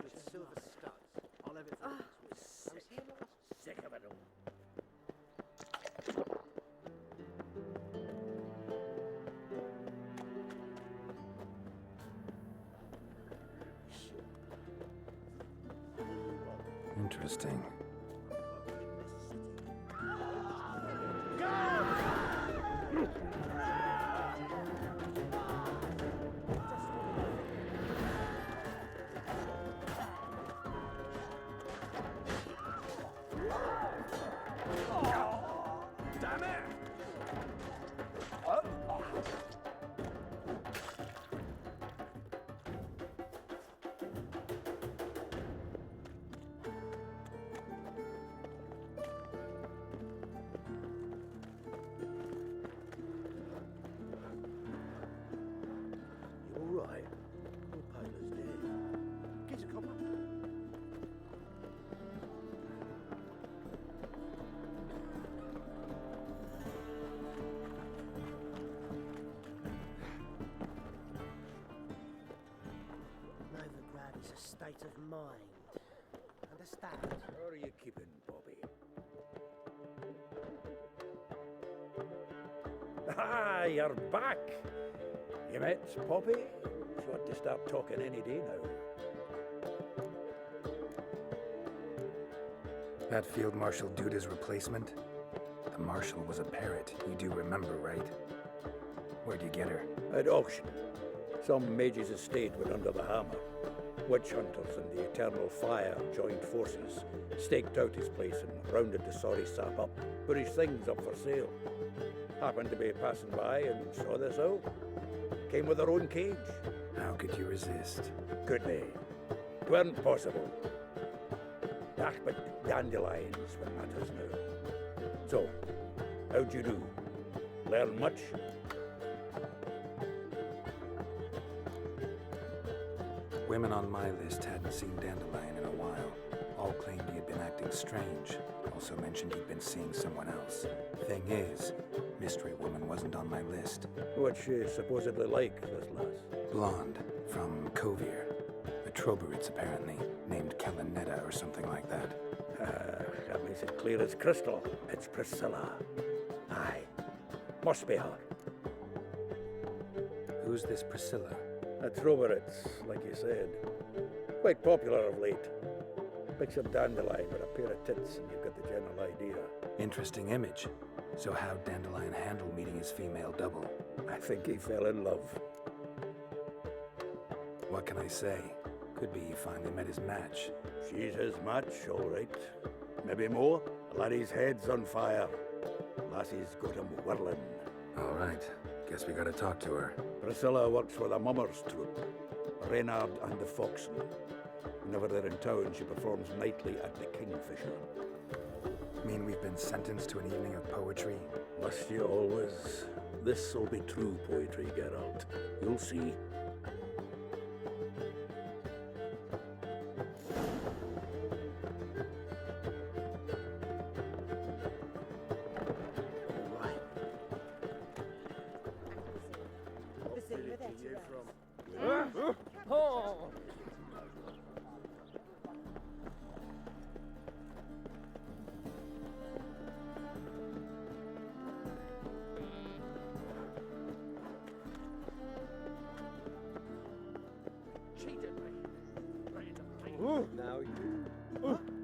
With silver studs. I'll have it for Sick of it all. Interesting. State of mind. Understand? How are you keeping, Bobby? Ah, you're back. You met Poppy? She ought to start talking any day now. That Field Marshal Duda's replacement? The Marshal was a parrot, you do remember, right? Where'd you get her? At auction. Some mage's estate went under the hammer. Witch hunters and the Eternal Fire joined forces, staked out his place and rounded the sorry sap up, put his things up for sale. Happened to be passing by and saw this out. Came with her own cage. How could you resist? Could they? 'Tweren't possible. Ah, but Dandelion's what matters now. So, how'd you do? Learn much? Women on my list hadn't seen Dandelion in a while. All claimed he had been acting strange. Also mentioned he'd been seeing someone else. Thing is, Mystery Woman wasn't on my list. What's she supposedly like, this lass? Blonde, from Kovir. A Troberitz, apparently, named Kellanetta or something like that. That makes it clear as crystal. It's Priscilla. Aye. Must be her. Who's this Priscilla? A Troberitz, like you said. Quite popular of late. Picture Dandelion with a pair of tits and you've got the general idea. Interesting image. So how'd Dandelion handle meeting his female double? I think he fell in love. What can I say? Could be he finally met his match. She's his match, all right. Maybe more. Laddie's head's on fire. Lassie's got him whirling. All right. Guess we gotta talk to her. Priscilla works for the Mummers troupe. Reynard and the Foxen. Whenever they're in town, she performs nightly at the Kingfisher. Mean we've been sentenced to an evening of poetry? Must you always? This'll be true poetry, Geralt. You'll see. Now you.